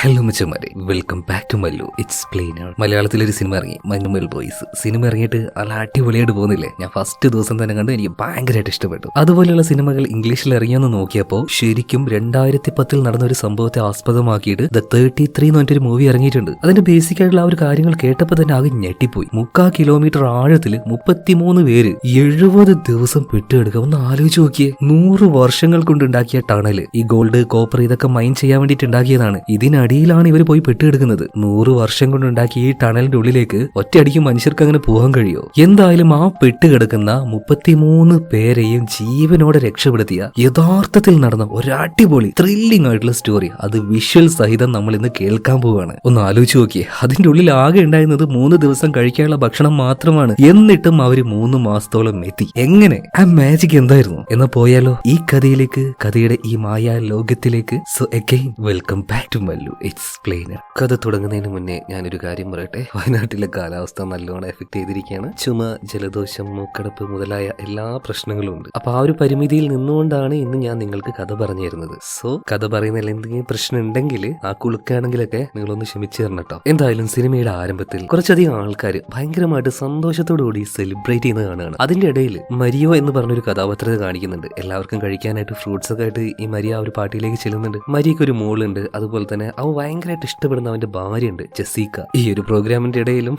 Hello മച്ചന്മാരെ, welcome back to Mallu explainer. മലയാളത്തിലൊരു cinema ഇറങ്ങി, മഞ്ഞുമൽ ബോയ്സ്. സിനിമ ഇറങ്ങിയിട്ട് നല്ല അടിപൊളിയായിട്ട് പോകുന്നില്ലേ? ഞാൻ ഫസ്റ്റ് ദിവസം തന്നെ കണ്ട് എനിക്ക് ഭയങ്കരമായിട്ട് ഇഷ്ടപ്പെട്ടു. അതുപോലെയുള്ള സിനിമകൾ ഇംഗ്ലീഷിൽ ഇറങ്ങിയെന്ന് നോക്കിയപ്പോൾ ശരിക്കും 2010 നടന്ന ഒരു സംഭവത്തെ ആസ്പദമാക്കിയിട്ട് ദ 33 എന്ന് പറഞ്ഞൊരു മൂവി ഇറങ്ങിയിട്ടുണ്ട്. അതിന്റെ ബേസിക് ആയിട്ടുള്ള ആ ഒരു കാര്യങ്ങൾ കേട്ടപ്പോൾ തന്നെ ആകെ ഞെട്ടിപ്പോയി. 3/4 കിലോമീറ്റർ ആഴത്തിൽ 33 പേര് 70 ദിവസം പെട്ടുകിടക്കുക. ഒന്ന് ആലോചിച്ച് നോക്കിയേ. 100 വർഷങ്ങൾ കൊണ്ട് ഉണ്ടാക്കിയ ടണല്, ഈ ഗോൾഡ്, കോപ്പർ ഇതൊക്കെ മൈൻ ചെയ്യാൻ വേണ്ടിയിട്ട് ഉണ്ടാക്കിയതാണ്. ഇതിനടിയിലാണ് ഇവർ പോയി പെട്ടുകിടക്കുന്നത്. 100 വർഷം കൊണ്ടുണ്ടാക്കിയ ഈ ടണലിന്റെ ഉള്ളിലേക്ക് ഒറ്റയടിക്ക് മനുഷ്യർക്ക് അങ്ങനെ പോകാൻ കഴിയോ? എന്തായാലും ആ പെട്ടുകിടക്കുന്ന 33 പേരെയും ജീവനോടെ രക്ഷപ്പെടുത്തിയ യഥാർത്ഥത്തിൽ നടന്ന ഒരു അടിപൊളി ത്രില്ലിംഗ് ആയിട്ടുള്ള സ്റ്റോറി, അത് വിഷ്വൽ സഹിതം നമ്മൾ ഇന്ന് കേൾക്കാൻ പോവുകയാണ്. ഒന്ന് ആലോചിച്ച് നോക്കിയേ. അതിന്റെ ഉള്ളിൽ ആകെ ഉണ്ടായിരുന്നത് 3 ദിവസം കഴിക്കാനുള്ള ഭക്ഷണം മാത്രമാണ്. എന്നിട്ടും അവര് 3 മാസത്തോളം എത്തി. എങ്ങനെ? ആ മാജിക് എന്തായിരുന്നു? എന്നാ പോയാലോ ഈ കഥയിലേക്ക്, കഥയുടെ ഈ മായാ ലോകത്തിലേക്ക്. So again welcome back to Mallu explainer. കഥ തുടങ്ങുന്നതിന് മുന്നേ ഞാനൊരു കാര്യം പറയട്ടെ. വയനാട്ടിലെ കാലാവസ്ഥ നല്ലോണം എഫക്ട് ചെയ്തിരിക്കുകയാണ്. ചുമ, ജലദോഷം, മൂക്കടപ്പ് മുതലായ എല്ലാ പ്രശ്നങ്ങളും ഉണ്ട്. അപ്പൊ ആ ഒരു പരിമിതിയിൽ നിന്നുകൊണ്ടാണ് ഇന്ന് ഞാൻ നിങ്ങൾക്ക് കഥ പറഞ്ഞു തരുന്നത്. സോ കഥ പറയുന്നതിൽ എന്തെങ്കിലും പ്രശ്നം ഉണ്ടെങ്കിൽ, ആ കുളുക്കാണെങ്കിലൊക്കെ നിങ്ങളൊന്ന് ക്ഷമിച്ചു തരണം കേട്ടോ. എന്തായാലും സിനിമയുടെ ആരംഭത്തിൽ കുറച്ചധികം ആൾക്കാർ ഭയങ്കരമായിട്ട് സന്തോഷത്തോടുകൂടി സെലിബ്രേറ്റ് ചെയ്യുന്നത് കാണുകയാണ്. അതിന്റെ ഇടയിൽ മരിയോ എന്ന് പറഞ്ഞൊരു കഥാപാത്രത്തെ കാണിക്കുന്നുണ്ട്. എല്ലാവർക്കും കഴിക്കാനായിട്ട് ഫ്രൂട്ട്സ് ഒക്കെ ആയിട്ട് ഈ മരിയ ഒരു പാർട്ടിയിലേക്ക് ചെല്ലുന്നുണ്ട്. മരിയക്ക് ഒരു മോളുണ്ട്. അതുപോലെ തന്നെ അവൻ ഭയങ്കരമായിട്ട് ഇഷ്ടപ്പെടുന്ന അവന്റെ ഭാര്യയുണ്ട്, ജെസീക്ക. ഈ ഒരു പ്രോഗ്രാമിന്റെ ഇടയിലും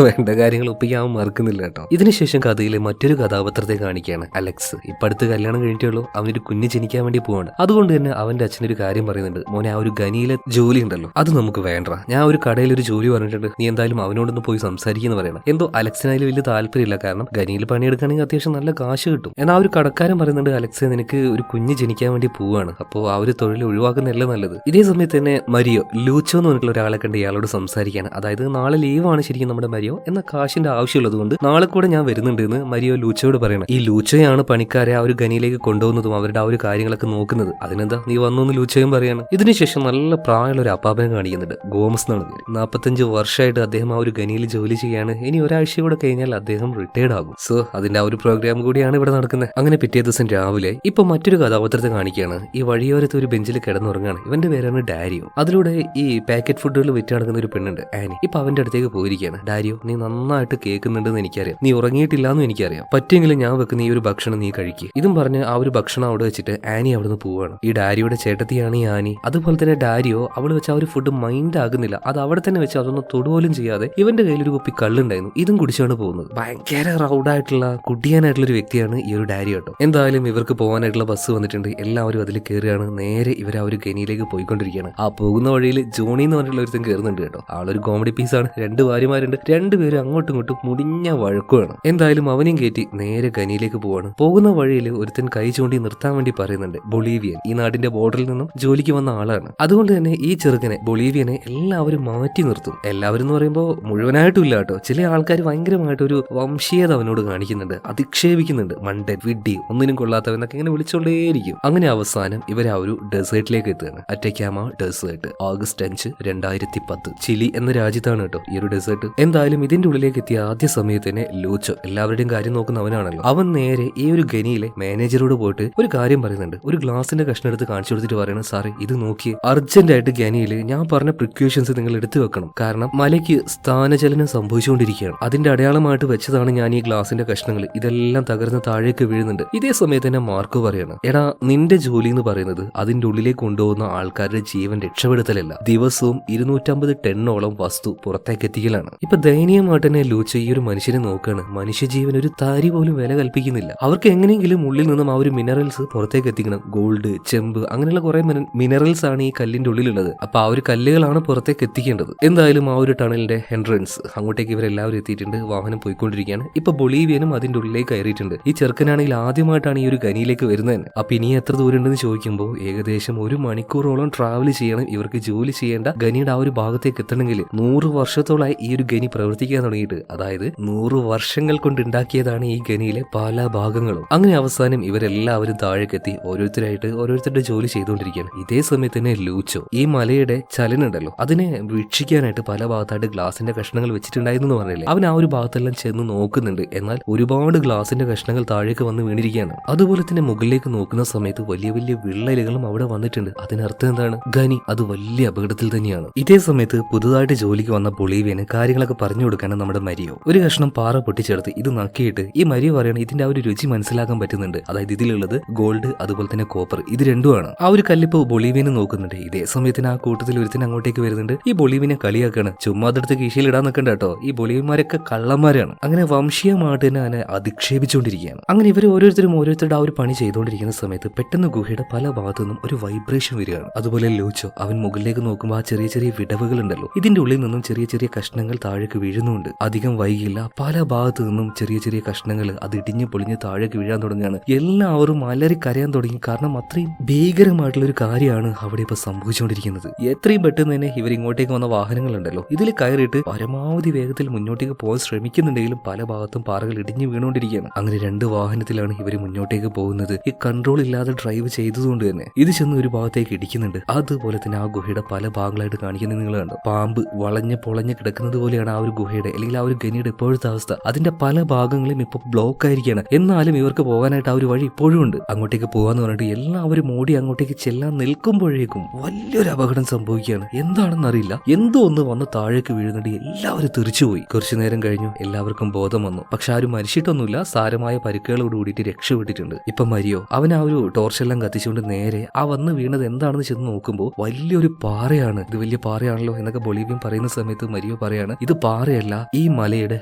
വേണ്ട കാര്യങ്ങൾ ഒപ്പിക്കാൻ അവൻ മറക്കുന്നില്ല കേട്ടോ. ഇതിനുശേഷം കഥയിലെ മറ്റൊരു കഥാപാത്രത്തെ കാണിക്കുകയാണ്, അലക്സ്. ഇപ്പൊ അടുത്ത് കല്യാണം കഴിഞ്ഞിട്ടുള്ളൂ. അവനൊരു കുഞ്ഞ് ജനിക്കാൻ വേണ്ടി പോവാണ്. അതുകൊണ്ട് തന്നെ അവന്റെ അച്ഛനൊരു കാര്യം പറയുന്നുണ്ട്, മോനെ ആ ഒരു ഖനിയിലെ ജോലി ഉണ്ടല്ലോ അത് നമുക്ക് വേണ്ട. ഞാൻ ഒരു കടയിൽ ഒരു ജോലി പറഞ്ഞിട്ടുണ്ട്, നീ എന്തായാലും അവനോടൊന്ന് പോയി സംസാരിക്കുന്നു പറയണം. എന്തോ അലക്സിനായാലും വലിയ താല്പര്യമില്ല. കാരണം ഖനിയിൽ പണിയെടുക്കുകയാണെങ്കിൽ അത്യാവശ്യം നല്ല കാശ് കിട്ടും. എന്നാൽ ആ ഒരു കടക്കാരൻ പറയുന്നുണ്ട്, അലക്സ് നിനക്ക് ഒരു കുഞ്ഞ് ജനിക്കാൻ വേണ്ടി പോവാണ്, അപ്പോൾ ആ ഒരു തൊഴിൽ ഒഴിവാക്കുന്നതല്ല നല്ലത്. ഇതേ സമയത്ത് തന്നെ മരിയോ ലൂച്ചോ എന്ന് പറഞ്ഞിട്ടുള്ള ഒരാളെ കണ്ട് ഇയാളോട് സംസാരിക്കുകയാണ്. അതായത് നാളെ ലീവാണ് ശരിക്കും നമ്മുടെ മരിയോ, എന്ന കാശിന്റെ ആവശ്യമുള്ളത് കൊണ്ട് നാളെ കൂടെ ഞാൻ വരുന്നുണ്ട് എന്ന് മരിയോ ലൂച്ചോയോട് പറയണം. ഈ ലൂച്ചോയാണ് പണിക്കാരെ ആ ഒരു ഖനിയിലേക്ക് കൊണ്ടുപോകുന്നതും അവരുടെ ആ ഒരു കാര്യങ്ങളൊക്കെ നോക്കുന്നത്. അതിനെന്താ നീ വന്നു ലൂച്ചോയും പറയാണ്. ഇതിനുശേഷം നല്ല പ്രായമുള്ള ഒരു അപ്പാപ്പനെ കാണിക്കുന്നുണ്ട്, ഗോമസ് എന്നാണ് പേര്. 45 വർഷമായിട്ട് അദ്ദേഹം ആ ഒരു ഖനിയിൽ ജോലി ചെയ്യാണ്. ഇനി ഒരാഴ്ച കൂടെ കഴിഞ്ഞാൽ അദ്ദേഹം റിട്ടയർഡ് ആകും. സോ അതിന്റെ ആ ഒരു പ്രോഗ്രാം കൂടിയാണ് ഇവിടെ നടക്കുന്നത്. അങ്ങനെ പിറ്റേ ദിവസം രാവിലെ ഇപ്പൊ മറ്റൊരു കഥാപാത്രത്തെ കാണിക്കുകയാണ്. ഈ വഴിയോരത്ത് ഒരു ബെഞ്ചിൽ കിടന്നുറങ്ങാണ്. ഇവന്റെ പേരാണ് ഡാരിയോ. അതിലൂടെ ഈ പാക്കറ്റ് ഫുഡുകൾ വിറ്റ് നടക്കുന്ന ഒരു പെണ്ണുണ്ട്, ആനി. ഇപ്പൊ അവന്റെ അടുത്തേക്ക് പോയിരിക്കുകയാണ്. ഡാരിയോ, നീ നന്നായിട്ട് കേൾക്കുന്നുണ്ടെന്ന് എനിക്കറിയാം, നീ ഉറങ്ങിയിട്ടില്ലാന്നും എനിക്കറിയാം. പറ്റുമെങ്കിലും ഞാൻ വെക്കുന്ന ഈ ഒരു ഭക്ഷണം നീ കഴിക്കുക. ഇതും പറഞ്ഞ് ആ ഒരു ഭക്ഷണം അവിടെ വെച്ചിട്ട് ആനി അവിടെ നിന്ന് പോവാണ്. ഈ ഡാരിയുടെ ചേട്ടത്തിയാണ് ഈ ആനി. അതുപോലെ തന്നെ ഡാരിയോ അവള് വെച്ച ആ ഒരു ഫുഡ് മൈൻഡ് ആകുന്നില്ല. അത് അവിടെ തന്നെ വെച്ച് അതൊന്നും തൊടുപോലും ചെയ്യാതെ ഇവന്റെ കയ്യിൽ ഒരു കുപ്പി കള്ളുണ്ടായിരുന്നു. ഇതും കുടിച്ചാണ് പോകുന്നത്. ഭയങ്കര റൗഡായിട്ടുള്ള കുടിയാനായിട്ടുള്ള ഒരു വ്യക്തിയാണ് ഈ ഒരു ഡാരിയോ കേട്ടോ. എന്തായാലും ഇവർക്ക് പോകാനായിട്ടുള്ള ബസ് വന്നിട്ടുണ്ട്. എല്ലാവരും അതിൽ കയറുകയാണ്. നേരെ ഇവർ ആ ഒരു ഖനിയിലേക്ക് പോയിക്കൊണ്ടിരിക്കുകയാണ്. ആ പോകുന്ന വഴിയിൽ ജോണി എന്ന് പറഞ്ഞിട്ടുള്ള ഒരുത്തൻ കയറുന്നുണ്ട് കേട്ടോ. ആളൊരു കോമഡി പീസാണ്. 2 ഭാര്യമാരുണ്ട്. 2 പേരും അങ്ങോട്ടും ഇങ്ങോട്ടും മുടിഞ്ഞ വഴക്കുമാണ്. എന്തായാലും അവനെയും കയറ്റി നേരെ ഖനിയിലേക്ക് പോവാണ്. പോകുന്ന വഴിയിൽ ഒരുത്തൻ കൈ ചൂണ്ടി നിർത്താൻ വേണ്ടി പറയുന്നുണ്ട്. ബൊളീവിയൻ, ഈ നാടിന്റെ ബോർഡറിൽ നിന്നും ജോലിക്ക് വന്ന ആളാണ്. അതുകൊണ്ട് തന്നെ ഈ ചെറുക്കനെ, ബൊളീവിയനെ എല്ലാവരും മാറ്റി നിർത്തും. എല്ലാവരും എന്ന് പറയുമ്പോൾ മുഴുവനായിട്ടും ഇല്ല കേട്ടോ. ചില ആൾക്കാർ ഭയങ്കരമായിട്ട് ഒരു വംശീയത അവനോട് കാണിക്കുന്നുണ്ട്, അധിക്ഷേപിക്കുന്നുണ്ട്. മണ്ടൻ, വിഡ്ഢി, ഒന്നിനും കൊള്ളാത്തവനൊക്കെ ഇങ്ങനെ വിളിച്ചോണ്ടേയിരിക്കും. അങ്ങനെ അവസാനം ഇവർ ആ ഒരു ഡെസേർട്ടിലേക്ക് എത്തുകയാണ്. Atacama desert, August 5, 2010. ചിലി എന്ന രാജ്യത്താണ് കേട്ടോ ഈ ഒരു ഡെസേർട്ട്. എന്തായാലും ഇതിന്റെ ഉള്ളിലേക്ക് എത്തിയ ആദ്യ സമയത്ത് തന്നെ ലൂച്ചോ, എല്ലാവരുടെയും കാര്യം നോക്കുന്ന അവനാണല്ലോ, അവൻ നേരെ ഈ ഒരു ഖനിയിലെ മാനേജറോട് പോയിട്ട് ഒരു കാര്യം പറയുന്നുണ്ട്. ഒരു ഗ്ലാസിന്റെ കഷ്ണം എടുത്ത് കാണിച്ചു കൊടുത്തിട്ട് പറയുന്നത്, സാറേ ഇത് നോക്കിയേ, അർജന്റ് ആയിട്ട് ഖനിയിൽ ഞാൻ പറഞ്ഞ പ്രിക്യൂഷൻസ് നിങ്ങൾ എടുത്തു വെക്കണം. കാരണം മലയ്ക്ക് സ്ഥാനചലനം സംഭവിച്ചുകൊണ്ടിരിക്കുകയാണ്. അതിന്റെ അടയാളമായിട്ട് വെച്ചതാണ് ഞാൻ ഈ ഗ്ലാസിന്റെ കഷ്ണങ്ങൾ. ഇതെല്ലാം തകർന്ന് താഴേക്ക് വീഴുന്നുണ്ട്. ഇതേ സമയത്ത് തന്നെ മാർക്കോ പറയാണ്, എടാ നിന്റെ ജോലി എന്ന് പറയുന്നത് അതിന്റെ ഉള്ളിലേക്ക് കൊണ്ടുപോകുന്ന ആൾക്കാരുടെ ജീവൻ രക്ഷപ്പെടുത്തലല്ല, ദിവസവും 250 ടണ്ണോളം വസ്തു പുറത്തേക്ക് എത്തിക്കലാണ്. ഇപ്പൊ ദയനീയമായിട്ട് തന്നെ ലൂച്ച ഈ ഒരു മനുഷ്യനെ നോക്കുകയാണ്. മനുഷ്യജീവൻ ഒരു താരി പോലും വില കൽപ്പിക്കുന്നില്ല. അവർക്ക് എങ്ങനെയെങ്കിലും ഉള്ളിൽ നിന്നും ആ ഒരു മിനറൽസ് പുറത്തേക്ക് എത്തിക്കണം. ഗോൾഡ്, ചെമ്പ്, അങ്ങനെയുള്ള കുറെ മിനറൽസ് ആണ് ഈ കല്ലിന്റെ ഉള്ളിലുള്ളത്. അപ്പൊ ആ ഒരു കല്ലുകളാണ് പുറത്തേക്ക് എത്തിക്കേണ്ടത്. എന്തായാലും ആ ഒരു ടണലിന്റെ എൻട്രൻസ് അങ്ങോട്ടേക്ക് ഇവരെല്ലാവരും എത്തിയിട്ടുണ്ട്. വാഹനം പോയിക്കൊണ്ടിരിക്കുകയാണ്. ഇപ്പൊ ബൊളീവിയനും അതിന്റെ ഉള്ളിലേക്ക് കയറിയിട്ടുണ്ട്. ഈ ചെറുക്കനാണെങ്കിൽ ആദ്യമായിട്ടാണ് ഈ ഒരു ഖനിയിലേക്ക് വരുന്നത്. അപ്പൊ ഇനി എത്ര ദൂരം ഉണ്ടെന്ന് ചോദിക്കുമ്പോൾ ഏകദേശം 1 മണിക്കൂറോളം ട്രാവൽ ചെയ്യണം ഇവർക്ക് ജോലി ചെയ്യേണ്ട ഖനിയുടെ ആ ഒരു ഭാഗത്തേക്ക് എത്തണമെങ്കിൽ. 100 വർഷത്തോളമായി ഈ ഒരു ഖനി പ്രവർത്തിക്കാൻ തുടങ്ങിയിട്ട്. അതായത് 100 വർഷങ്ങൾ കൊണ്ട് ഉണ്ടാക്കിയതാണ് ഈ ഖനിയിലെ പല ഭാഗങ്ങളും. അങ്ങനെ അവസാനം ഇവരെല്ലാവരും താഴേക്കെത്തി ഓരോരുത്തരായിട്ട് ഓരോരുത്തരുടെ ജോലി ചെയ്തുകൊണ്ടിരിക്കുകയാണ്. ഇതേ സമയത്ത് തന്നെ ലൂച്ചോ ഈ മലയുടെ ചലനുണ്ടല്ലോ അതിനെ വീക്ഷിക്കാനായിട്ട് പല ഭാഗത്തായിട്ട് ഗ്ലാസിന്റെ കഷ്ണങ്ങൾ വെച്ചിട്ടുണ്ടായിരുന്നു എന്ന് പറഞ്ഞില്ലേ, അവൻ ആ ഒരു ഭാഗത്തെല്ലാം ചെന്ന് നോക്കുന്നുണ്ട്. എന്നാൽ ഒരുപാട് ഗ്ലാസിന്റെ കഷ്ണങ്ങൾ താഴേക്ക് വന്ന് വീണിരിക്കുകയാണ്. അതുപോലെ തന്നെ മുകളിലേക്ക് നോക്കുന്ന സമയത്ത് വലിയ വലിയ വിള്ളലുകളും അവിടെ വന്നിട്ടുണ്ട്. അതിനർത്ഥം എന്താണ്? ഖനി അത് വലിയ അപകടത്തിൽ തന്നെയാണ്. ഇതേ സമയത്ത് പുതുതായിട്ട് ജോലിക്ക് വന്ന ബൊളീവിയന് കാര്യങ്ങളൊക്കെ പറഞ്ഞു കൊടുക്കാണ് നമ്മുടെ മരിയോ. ഒരു കഷ്ണം പാറ പൊട്ടിച്ചെടുത്ത് ഇത് നക്കിയിട്ട് ഈ മരിയോ പറയണ ഇതിന്റെ ആ ഒരു രുചി മനസ്സിലാക്കാൻ പറ്റുന്നുണ്ട്. അതായത് ഇതിലുള്ളത് ഗോൾഡ് അതുപോലെ തന്നെ കോപ്പർ, ഇത് രണ്ടുമാണ്. ആ ഒരു കല്ലിപ്പോ ബൊളീവിയനെ നോക്കുന്നുണ്ട്. ഇതേ സമയത്തിന് ആ കൂട്ടത്തിൽ ഒരുത്തിന് അങ്ങോട്ടേക്ക് വരുന്നുണ്ട്. ഈ ബൊളീവിനെ കളിയാക്കാണ്. ചുമ്മാ അതെടുത്ത് കീശയിൽ ഇടാൻ നിൽക്കണ്ട കേട്ടോ, ഈ ബൊളീവിയന്മാരൊക്കെ കള്ളന്മാരാണ്. അങ്ങനെ വംശീയമായിട്ട് തന്നെ അതിനെ അധിക്ഷേപിച്ചുകൊണ്ടിരിക്കുകയാണ്. അങ്ങനെ ഇവർ ഓരോരുത്തരുടെ ആ ഒരു പണി ചെയ്തുകൊണ്ടിരിക്കുന്ന സമയത്ത് പെട്ടെന്ന് ഗുഹയുടെ പല ഭാഗത്തു നിന്നും ഒരു വൈബ്രേഷൻ വരികയാണ്. അതുപോലെ ലൂച്ചോ അവൻ മുകളിലേക്ക് നോക്കുമ്പോൾ ആ ചെറിയ ചെറിയ വിടവുകൾ ഉണ്ടല്ലോ, ഇതിന്റെ ഉള്ളിൽ നിന്നും ചെറിയ ചെറിയ കഷ്ണങ്ങൾ താഴേക്ക് വീഴുന്നുണ്ട്. അധികം വൈകില്ല, പല ഭാഗത്തു നിന്നും ചെറിയ ചെറിയ കഷ്ണങ്ങൾ അത് ഇടിഞ്ഞ് പൊളിഞ്ഞ് താഴേക്ക് വീഴാൻ തുടങ്ങുകയാണ്. എല്ലാവരും അലറി കരയാൻ തുടങ്ങി. കാരണം അത്രയും ഭീകരമായിട്ടുള്ള ഒരു കാര്യമാണ് അവിടെ ഇപ്പൊ സംഭവിച്ചുകൊണ്ടിരിക്കുന്നത്. എത്രയും പെട്ടെന്ന് തന്നെ ഇവർ ഇങ്ങോട്ടേക്ക് വന്ന വാഹനങ്ങളുണ്ടല്ലോ, ഇതിൽ കയറിയിട്ട് പരമാവധി വേഗത്തിൽ മുന്നോട്ടേക്ക് പോകാൻ ശ്രമിക്കുന്നുണ്ടെങ്കിലും പല ഭാഗത്തും പാറകൾ ഇടിഞ്ഞു വീണുകൊണ്ടിരിക്കുകയാണ്. അങ്ങനെ 2 വാഹനത്തിലാണ് ഇവർ മുന്നോട്ടേക്ക് പോകുന്നത്. ഈ കൺട്രോൾ ഇല്ലാതെ ഡ്രൈവ് ചെയ്തതുകൊണ്ട് തന്നെ ഇത് ചെന്ന് ഒരു ഭാഗത്തേക്ക് ഇടിക്കുന്നുണ്ട്. അതുപോലെ തന്നെ ആ ഗുഹയുടെ പല ഭാഗങ്ങളായിട്ട് കാണിക്കുന്നത് നിങ്ങൾ കണ്ടോ, പാമ്പ് വളഞ്ഞ് പൊളഞ്ഞ് കിടക്കുന്നത് പോലെയാണ് ആ ഒരു ഗുഹയുടെ അല്ലെങ്കിൽ ആ ഒരു ഗനിയുടെ ഇപ്പോഴത്തെ അവസ്ഥ. അതിന്റെ പല ഭാഗങ്ങളും ഇപ്പൊ ബ്ലോക്ക് ആയിരിക്കുകയാണ്. എന്നാലും ഇവർക്ക് പോകാനായിട്ട് ആ ഒരു വഴി ഇപ്പോഴും ഉണ്ട്. അങ്ങോട്ടേക്ക് പോകാന്ന് പറഞ്ഞിട്ട് എല്ലാവരും ഓടി അങ്ങോട്ടേക്ക് ചെല്ലാൻ നിൽക്കുമ്പോഴേക്കും വലിയൊരു അപകടം സംഭവിക്കുകയാണ്. എന്താണെന്ന് അറിയില്ല, എന്തോ ഒന്ന് വന്ന് താഴേക്ക് വീഴുന്നുണ്ട്. എല്ലാവരും തെറിച്ചുപോയി. കുറച്ചു നേരം കഴിഞ്ഞു എല്ലാവർക്കും ബോധം വന്നു. പക്ഷെ ആരും മരിച്ചിട്ടൊന്നുമില്ല, സാരമായ പരിക്കുകളോട് കൂടിയിട്ട് രക്ഷപ്പെട്ടിട്ടുണ്ട്. ഇപ്പൊ മരിയോ അവൻ ആ ഒരു ടോർച്ചെല്ലാം കത്തിച്ചുകൊണ്ട് നേരെ ആ വന്ന് വീണത് എന്താണെന്ന് ചെന്ന് നോക്കുമ്പോൾ വലിയൊരു പാറയാണ്. ഇത് വലിയ പാറയാണല്ലോ എന്നൊക്കെ ബൊളീവിയൻ പറയുന്ന സമയത്ത് മരിയോ പറയാണ്, ഇത് പാറയല്ല, ഈ മലയുടെ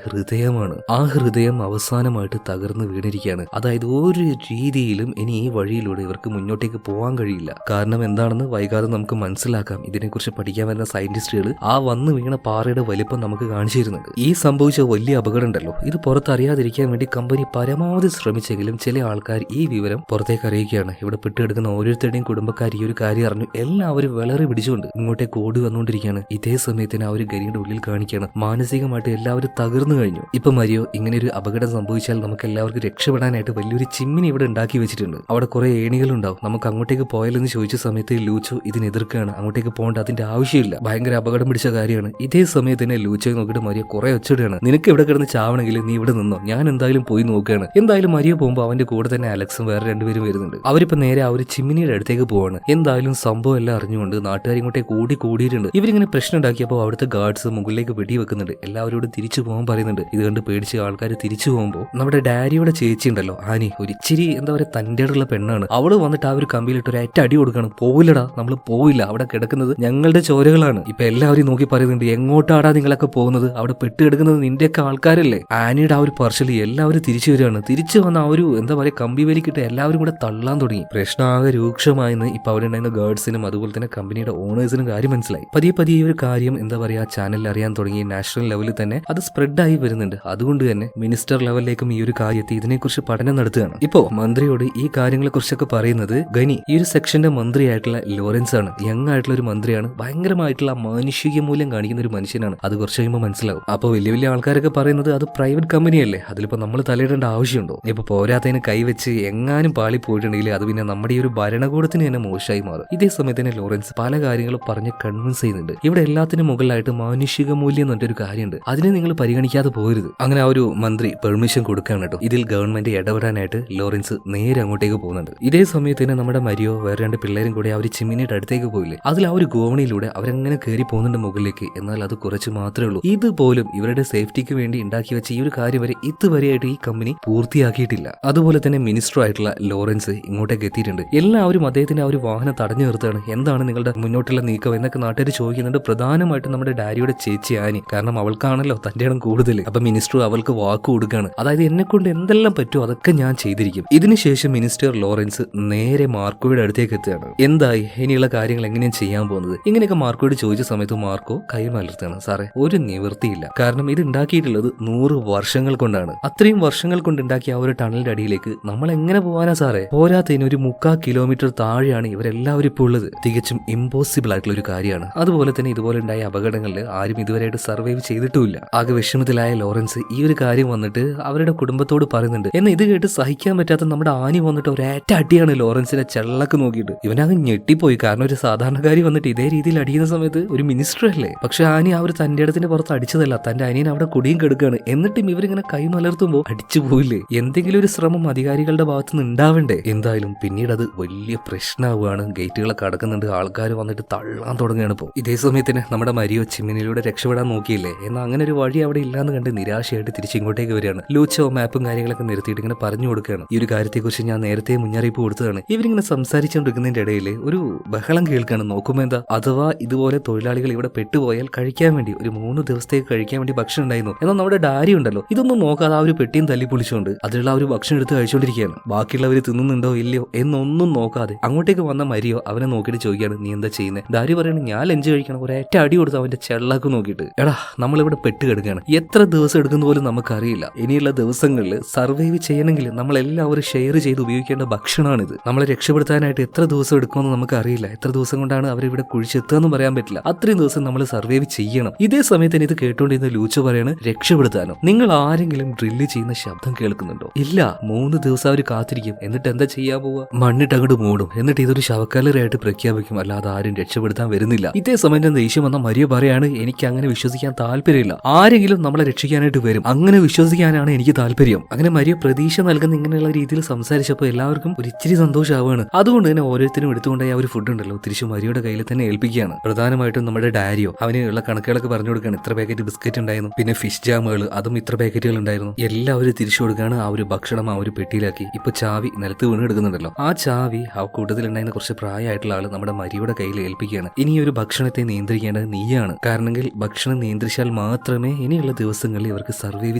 ഹൃദയമാണ്. ആ ഹൃദയം അവസാനമായിട്ട് തകർന്ന് വീണിരിക്കുകയാണ്. അതായത് ഒരു രീതിയിലും ഇനി ഈ വഴിയിലൂടെ ഇവർക്ക് മുന്നോട്ടേക്ക് പോകാൻ കഴിയില്ല. കാരണം എന്താണെന്ന് വൈകാതെ നമുക്ക് മനസ്സിലാക്കാം. ഇതിനെക്കുറിച്ച് പഠിക്കാൻ വരുന്ന സയന്റിസ്റ്റുകൾ ആ വന്ന് വീണ പാറയുടെ വലിപ്പം നമുക്ക് കാണിച്ചു തരുന്നുണ്ട്. ഈ സംഭവിച്ച വലിയ അപകടം ഉണ്ടല്ലോ, ഇത് പുറത്തറിയാതിരിക്കാൻ വേണ്ടി കമ്പനി പരമാവധി ശ്രമിച്ചെങ്കിലും ചില ആൾക്കാർ ഈ വിവരം പുറത്തേക്ക് അറിയിക്കുകയാണ്. ഇവിടെ പെട്ടെടുക്കുന്ന ഓരോരുത്തരുടെയും കുടുംബക്കാർ ഈ ഒരു കാര്യം അറിഞ്ഞു എല്ലാവരും വിളറി പിടിച്ചുകൊണ്ട് ഇങ്ങോട്ടേക്ക് ഓടി വന്നുകൊണ്ടിരിക്കുകയാണ്. ഇതേ സമയത്തിന് ആ ഒരു ഗനിയുടെ ഉള്ളിൽ കാണിക്കുകയാണ് മാനസികമായിട്ട് എല്ലാവരും തകർന്നു കഴിഞ്ഞു. ഇപ്പൊ മരിയോ ഇങ്ങനെ ഒരു അപകടം സംഭവിച്ചാൽ നമുക്ക് എല്ലാവർക്കും രക്ഷപ്പെടാനായിട്ട് വലിയൊരു ചിമ്മിനി ഇവിടെ ഉണ്ടാക്കി വെച്ചിട്ടുണ്ട്. അവിടെ കുറെ ഏണികളുണ്ടാവും, നമുക്ക് അങ്ങോട്ടേക്ക് പോയാലെന്ന് ചോദിച്ച സമയത്ത് ലൂച്ചോ ഇതിനെ എതിർക്കുകയാണ്. അങ്ങോട്ടേക്ക് പോകേണ്ട, അതിന്റെ ആവശ്യമില്ല, ഭയങ്കര അപകടം പിടിച്ച കാര്യമാണ്. ഇതേ സമയത്ത് തന്നെ ലൂച്ചോയെ നോക്കിയിട്ട് മരിയോ കുറെ ഒച്ചയിടുകയാണ്, നിനക്ക് ഇവിടെ കിടന്ന് ചാവണമെങ്കിൽ നീ ഇവിടെ നിന്നോ, ഞാൻ എന്തായാലും പോയി നോക്കുകയാണ്. എന്തായാലും മരിയോ പോകുമ്പോൾ അവന്റെ കൂടെ തന്നെ അലക്സും വേറെ 2 പേരും വരുന്നുണ്ട്. അവരിപ്പോ നേരെ ആ ഒരു ചിമ്മിനിയുടെ അടുത്തേക്ക് പോവാണ്. എന്തായാലും സംഭവം എല്ലാം അറിഞ്ഞുകൊണ്ട് നാട്ടുകാർ ഇങ്ങോട്ടേക്ക് കൂടിയിട്ടുണ്ട്. ഇവരിങ്ങനെ പ്രശ്നം ഉണ്ടാക്കിയപ്പോൾ അവിടുത്തെ ഗാർഡ്സ് മുകളിലേക്ക് വെടിവെക്കുന്നുണ്ട്. എല്ലാവരോടും തിരിച്ചു പോകാൻ പറയുന്നുണ്ട്. ഇത് കണ്ട് പേടിച്ച് ആൾക്കാർ തിരിച്ചു പോകുമ്പോൾ നമ്മുടെ ഡാഡിയുടെ ചേച്ചി ഉണ്ടല്ലോ ആനി, ഒരു ഇച്ചിരി എന്താ പറയുക തന്റേടുള്ള പെണ്ണാണ്. അവള് വന്നിട്ട് ആ ഒരു കമ്പിയിലിട്ട് ഒരു അടി കൊടുക്കണം. പോവില്ലടാ, നമ്മൾ പോവില്ല, അവിടെ കിടക്കുന്നത് ഞങ്ങളുടെ ചോരകളാണ്. ഇപ്പൊ എല്ലാവരും നോക്കി പറയുന്നുണ്ട്, എങ്ങോട്ടാടാ നിങ്ങളൊക്കെ പോകുന്നത്, അവിടെ പെട്ടുകിടക്കുന്നത് നിന്റെയൊക്കെ ആൾക്കാരല്ലേ. ആനിയുടെ ആ ഒരു പാർഷ്യലി എല്ലാവരും തിരിച്ചു വരികയാണ്. തിരിച്ചു വന്ന ആ ഒരു എന്താ പറയുക കമ്പി വലിക്കിട്ട് എല്ലാവരും കൂടെ തള്ളാൻ തുടങ്ങി. പ്രശ്നമാകെ രൂക്ഷമായെന്ന് ഇപ്പൊ അവിടെ ഉണ്ടായിരുന്ന ഗേർഡ്സിനും അതുപോലെ തന്നെ കമ്പനിയുടെ ഓണേഴ്സിനും കാര്യം മനസ്സിലായി. പതിയെ ഈ ഒരു കാര്യം എന്താ പറയാ ചാനലിൽ അറിയാൻ തുടങ്ങി. നാഷണൽ ലെവലിൽ തന്നെ അത് സ്പ്രെഡ് ആയി വരുന്നുണ്ട്. അതുകൊണ്ട് തന്നെ മിനിസ്റ്റർ ലെവലിലേക്കും ഈ ഒരു കാര്യത്തെ ഇതിനെക്കുറിച്ച് പഠനം നടത്തുകയാണ്. ഇപ്പോ മന്ത്രിയോട് ഈ കാര്യങ്ങളെ കുറിച്ചൊക്കെ പറയുന്നത് ഗനി, ഈ ഒരു സെക്ഷന്റെ മന്ത്രിയായിട്ടുള്ള ലോറൻസ് ആണ്. യങ് ആയിട്ടുള്ള ഒരു മന്ത്രിയാണ്, ഭയങ്കരമായിട്ടുള്ള മാനുഷിക മൂല്യം കാണിക്കുന്ന ഒരു മനുഷ്യനാണ്. അത് കുറച്ച് കഴിയുമ്പോൾ മനസ്സിലാവും. അപ്പോൾ വലിയ ആൾക്കാരൊക്കെ പറയുന്നത് അത് പ്രൈവറ്റ് കമ്പനിയല്ലേ, അതിലിപ്പോ നമ്മൾ തലയിടേണ്ട ആവശ്യമുണ്ടോ. ഇപ്പൊ പോരാത്തതിന് കൈവച്ച് എങ്ങാനും പാളി പോയിട്ടുണ്ടെങ്കിൽ അത് പിന്നെ നമ്മുടെ ഈ ഒരു ഭരണകൂടത്തിന് തന്നെ മോശമായി മാറും. ഇതേ സമയത്ത് തന്നെ ലോറൻസ് പല കാര്യങ്ങളും പറഞ്ഞ് കൺവിൻസ് ചെയ്യുന്നുണ്ട്. ഇവിടെ എല്ലാത്തിനും മുകളിലായിട്ട് മാനുഷിക മൂല്യം എന്ന് പറഞ്ഞൊരു കാര്യമുണ്ട്, അതിനെ നിങ്ങൾ പരിഗണിക്കാതെ പോകരുത്. അങ്ങനെ ആ ഒരു മന്ത്രി പെർമിഷൻ കൊടുക്കുകയാണ് കേട്ടോ. ഇതിൽ ഗവൺമെന്റ് ഇടപെടാനായിട്ട് ലോറൻസ് നേരെ അങ്ങോട്ടേക്ക് പോകുന്നുണ്ട്. ഇതേ സമയത്ത് തന്നെ നമ്മുടെ മരിയോ വേറെ 2 പിള്ളേരും കൂടെ ആ ഒരു ചിമ്മിനിയുടെ അടുത്തേക്ക് പോയില്ലേ, അതിൽ ആ ഒരു ഗോവണിയിലൂടെ അവരങ്ങനെ കയറി പോകുന്നുണ്ട് മുകളിലേക്ക്. എന്നാൽ അത് കുറച്ച് മാത്രമേ ഉള്ളൂ. ഇതുപോലും ഇവരുടെ സേഫ്റ്റിക്ക് വേണ്ടി ഉണ്ടാക്കി വെച്ച ഈ ഒരു കാര്യം വരെ ഇതുവരെയായിട്ട് ഈ കമ്പനി പൂർത്തിയാക്കിയിട്ടില്ല. അതുപോലെ തന്നെ മിനിസ്റ്റർ ആയിട്ടുള്ള ലോറൻസ് ഇങ്ങോട്ടേക്ക് എത്തിയിട്ടുണ്ട്. എല്ലാവരും അദ്ദേഹത്തിന്റെ ആ ഒരു വാഹനം തടഞ്ഞു നിർത്തുകയാണ്. എന്താണ് നിങ്ങളുടെ മുന്നോട്ടുള്ള നീക്കം എന്നൊക്കെ നാട്ടുകാർ ചോദിക്കുന്നുണ്ട്. പ്രധാനമായിട്ടും നമ്മുടെ ഡാഡിയുടെ ചേച്ചി ആനി, കാരണം അവൾക്കാണല്ലോ തന്റെ ഇടം കൂടുതൽ. അപ്പൊ മിനിസ്റ്റർ അവൾക്ക് വാക്ക് കൊടുക്കുകയാണ്, അതായത് എന്നെ കൊണ്ട് എന്തെല്ലാം പറ്റുമോ അതൊക്കെ ഞാൻ ചെയ്തിരിക്കും. ഇതിനുശേഷം മിനിസ്റ്റർ ലോറൻസ് നേരെ മാർക്കോയുടെ അടുത്തേക്ക് എത്തുകയാണ്. എന്തായി ഇനിയുള്ള കാര്യങ്ങൾ എങ്ങനെയാണ് ചെയ്യാൻ പോകുന്നത് ഇങ്ങനെയൊക്കെ മാർക്കോയോട് ചോദിച്ച സമയത്ത് മാർക്കോ കൈ മലർത്തുകയാണ്. സാറേ ഒരു നിവൃത്തിയില്ല, കാരണം ഇത് ഉണ്ടാക്കിയിട്ടുള്ളത് 100 വർഷങ്ങൾ കൊണ്ടാണ്. അത്രയും വർഷങ്ങൾ കൊണ്ട് ഉണ്ടാക്കിയ ആ ഒരു ടണലിന്റെ അടിയിലേക്ക് നമ്മൾ എങ്ങനെ പോകാനാ സാറേ. പോരാത്തതിന് ഒരു 3/4 കിലോമീറ്റർ താഴെയാണ് ഇവരെല്ലാവരും ഇപ്പോൾ ഉള്ളത്. തികച്ചും ഇമ്പോസിബിൾ ആയിട്ടുള്ള ഒരു കാര്യമാണ്. അതുപോലെ തന്നെ ഇതുപോലെ ഉണ്ടായ അപകടങ്ങളിൽ ആരും ഇതുവരെയായിട്ട് സർവൈവ് ചെയ്തിട്ടുമില്ല. ആകെ വിഷമത്തിലായ ലോറൻസ് ഈ ഒരു കാര്യം വന്നിട്ട് അവരുടെ കുടുംബത്തോട് പറയുന്നുണ്ട്. എന്നാൽ ഇത് കേട്ട് സഹിക്കാൻ പറ്റാത്ത നമ്മുടെ ആനി വന്നിട്ട് ഒരേറ്റ അടിയാണ് ലോറൻസിനെ ചെള്ളക്ക് നോക്കിയിട്ട്. ഇവനങ്ങ് ഞെട്ടിപ്പോയി. കാരണം ഒരു സാധാരണക്കാരി വന്നിട്ട് ഇതേ രീതിയിൽ അടിക്കുന്ന സമയത്ത് ഒരു മിനിസ്റ്റർ അല്ലേ. പക്ഷെ ആനി ആ ഒരു തന്റെ ഇടത്തിന്റെ പുറത്ത് അടിച്ചതല്ല, തന്റെ അനിയൻ അവിടെ കുടിയും കെടുക്കുകയാണ്. എന്നിട്ടും ഇവരിങ്ങനെ കൈ മലർത്തുമ്പോൾ അടിച്ചു പോയില്ലേ. എന്തെങ്കിലും ഒരു ശ്രമം അധികാരികളുടെ ഭാഗത്തുനിന്ന് ഉണ്ടാവണ്ടേ. എന്തായാലും പിന്നീട് അത് വലിയ പ്രശ്നമാവുകയാണ്. ഗേറ്റുകളൊക്കെ അടക്കുന്നുണ്ട്, ആൾക്കാർ വന്നിട്ട് തള്ളാൻ തുടങ്ങുകയാണ്. ഇപ്പോൾ ഇതേ സമയത്തിന് നമ്മുടെ മരിയോ ചിമ്മിനിലൂടെ രക്ഷപ്പെടാൻ നോക്കിയില്ലേ, എന്നാൽ അങ്ങനെ ഒരു വഴി അവിടെ ഇല്ലാന്ന് കണ്ട് നിരാശയായിട്ട് തിരിച്ചിങ്ങോട്ടേക്ക് വരികയാണ്. ലൂച്ചോ മാപ്പും കാര്യങ്ങളൊക്കെ നിർത്തിയിട്ട് ഇങ്ങനെ പറഞ്ഞു കൊടുക്കുകയാണ്, ഈ ഒരു കാര്യത്തെക്കുറിച്ച് ഞാൻ നേരത്തെ മുന്നറിയിപ്പ് കൊടുത്തതാണ്. ഇവരിങ്ങനെ സംസാരിച്ചുകൊണ്ടിരിക്കുന്നതിന്റെ ഇടയിൽ ഒരു ബഹളം കേൾക്കുകയാണ്. നോക്കുമ്പോൾ എന്താ, അഥവാ ഇതുപോലെ തൊഴിലാളികൾ ഇവിടെ പെട്ടുപോയാൽ കഴിക്കാൻ വേണ്ടി ഒരു 3 ദിവസത്തേക്ക് കഴിക്കാൻ വേണ്ടി ഭക്ഷണം ഉണ്ടായിരുന്നു. എന്നാൽ നമ്മുടെ ഡാരി ഉണ്ടല്ലോ, ഇതൊന്നും നോക്കാതെ ആ ഒരു പെട്ടിയും തല്ലി പൊളിച്ചുകൊണ്ട് അതിലുള്ള ആ ഒരു ഭക്ഷണം എടുത്ത് കഴിച്ചുകൊണ്ടിരിക്കുകയാണ്. ബാക്കിയുള്ളവർ തിന്നുന്നുണ്ടോ ഇല്ലയോ എന്നൊന്നും നോക്കാതെ അങ്ങോട്ടേക്ക് വന്ന മരിയോ അവനെ നോക്കിയിട്ട് ചോദിക്കുകയാണ്, നീ എന്താ ചെയ്യുന്നത്? ഡാരി പറയണ, ഞാൻ ലഞ്ച് കഴിക്കണം. ഒരേറ്റ അടി കൊടുത്ത് അവന്റെ ചെള്ളാക്ക് നോക്കിയിട്ട്, എടാ നമ്മളിവിടെ പെട്ട് കിടക്കുകയാണ്, എത്ര ദിവസം എടുക്കുന്ന പോലും നമുക്കറിയില്ല. ഇനിയുള്ള ദിവസങ്ങളിൽ സർവൈവ് ചെയ്യണമെങ്കിൽ നമ്മളെല്ലാവരും ഷെയർ ചെയ്ത് ഉപയോഗിക്കേണ്ട ഭക്ഷണമാണിത്. നമ്മളെ രക്ഷപ്പെടുത്താനായിട്ട് എത്ര ദിവസം എടുക്കുമെന്ന് നമുക്കറിയില്ല. എത്ര ദിവസം കൊണ്ടാണ് അവരിവിടെ കുഴിച്ചെത്തുകയെന്ന് പറയാൻ പറ്റില്ല. അത്രയും ദിവസം നമ്മൾ സർവൈവ് ചെയ്യണം. ഇതേ സമയത്ത് ഇത് കേട്ടോണ്ടിരുന്ന ലൂച്ചോ പറയാണ്, രക്ഷപ്പെടുത്താനോ? നിങ്ങൾ ആരെങ്കിലും ഡ്രില്ല് ചെയ്യുന്ന ശബ്ദം കേൾക്കുന്നുണ്ടോ? ഇല്ല. 3 ദിവസം അവർ കാത്തിരിക്കും. എന്നിട്ട് എന്താ ചെയ്യാൻ പോവുക? മണ്ണിട്ട് അങ്ങോട്ട് മൂടും. എന്നിട്ട് ഇതൊരു ശവക്കല്ലറായിട്ട് പ്രഖ്യാപിക്കും. അല്ലാതെ ആരും രക്ഷപ്പെടുത്താൻ വരുന്നില്ല. ഇതേ സമയത്ത് ദേഷ്യം വന്ന മരിയ പറയാണ്, എനിക്ക് അങ്ങനെ വിശ്വസിക്കാൻ താല്പര്യമില്ല. ആരെങ്കിലും നമ്മളെ രക്ഷിക്കാനായിട്ട് വരും, അങ്ങനെ വിശ്വസിക്കാനാണ് എനിക്ക് താല്പര്യം. അങ്ങനെ മരിയ പ്രതീക്ഷ നൽകുന്ന ഇങ്ങനെയുള്ള രീതിയിൽ സംസാരിച്ചപ്പോൾ എല്ലാവർക്കും ഒരു ഇച്ചിരി സന്തോഷമാവാണ്. അതുകൊണ്ട് തന്നെ ഓരോരുത്തരും എടുത്തുകൊണ്ടായി ആ ഒരു ഫുഡ് ഉണ്ടല്ലോ തിരിച്ചു മരിയുടെ കയ്യിൽ തന്നെ ഏൽപ്പിക്കുകയാണ്. പ്രധാനമായിട്ടും നമ്മുടെ ഡാരിയോ അവന് ഉള്ള കണക്കുകളൊക്കെ പറഞ്ഞു കൊടുക്കുകയാണ്. ഇത്ര പാക്കറ്റ് ബിസ്ക്കറ്റ് ഉണ്ടായിരുന്നു, പിന്നെ ഫിഷ് ജാമുകൾ, അതും ഇത്ര പാക്കറ്റുകൾ ഉണ്ടായിരുന്നു. എല്ലാവരും തിരിച്ചു കൊടുക്കുകയാണ്. ആ ഒരു ഭക്ഷണം ആ ഒരു പെട്ടിയിലാക്കി. ഇപ്പൊ ചാവി നിലത്ത് വീണ് എടുക്കുന്നുണ്ടല്ലോ, ആ ചാവി ആ കൂട്ടത്തിലുണ്ടായിരുന്ന കുറച്ച് പ്രായമായിട്ടുള്ള ആള് നമ്മുടെ മരിയുടെ കയ്യിൽ ഏൽപ്പിക്കുകയാണ്. ഇനി ഒരു ഭക്ഷണത്തെ നിയന്ത്രിക്കേണ്ടത് നീയാണ്. കാരണമെങ്കിൽ ഭക്ഷണം നിയന്ത്രിച്ചാൽ മാത്രമേ ഇനിയുള്ള ദിവസങ്ങളിൽ ഇവർക്ക് സർവൈവ്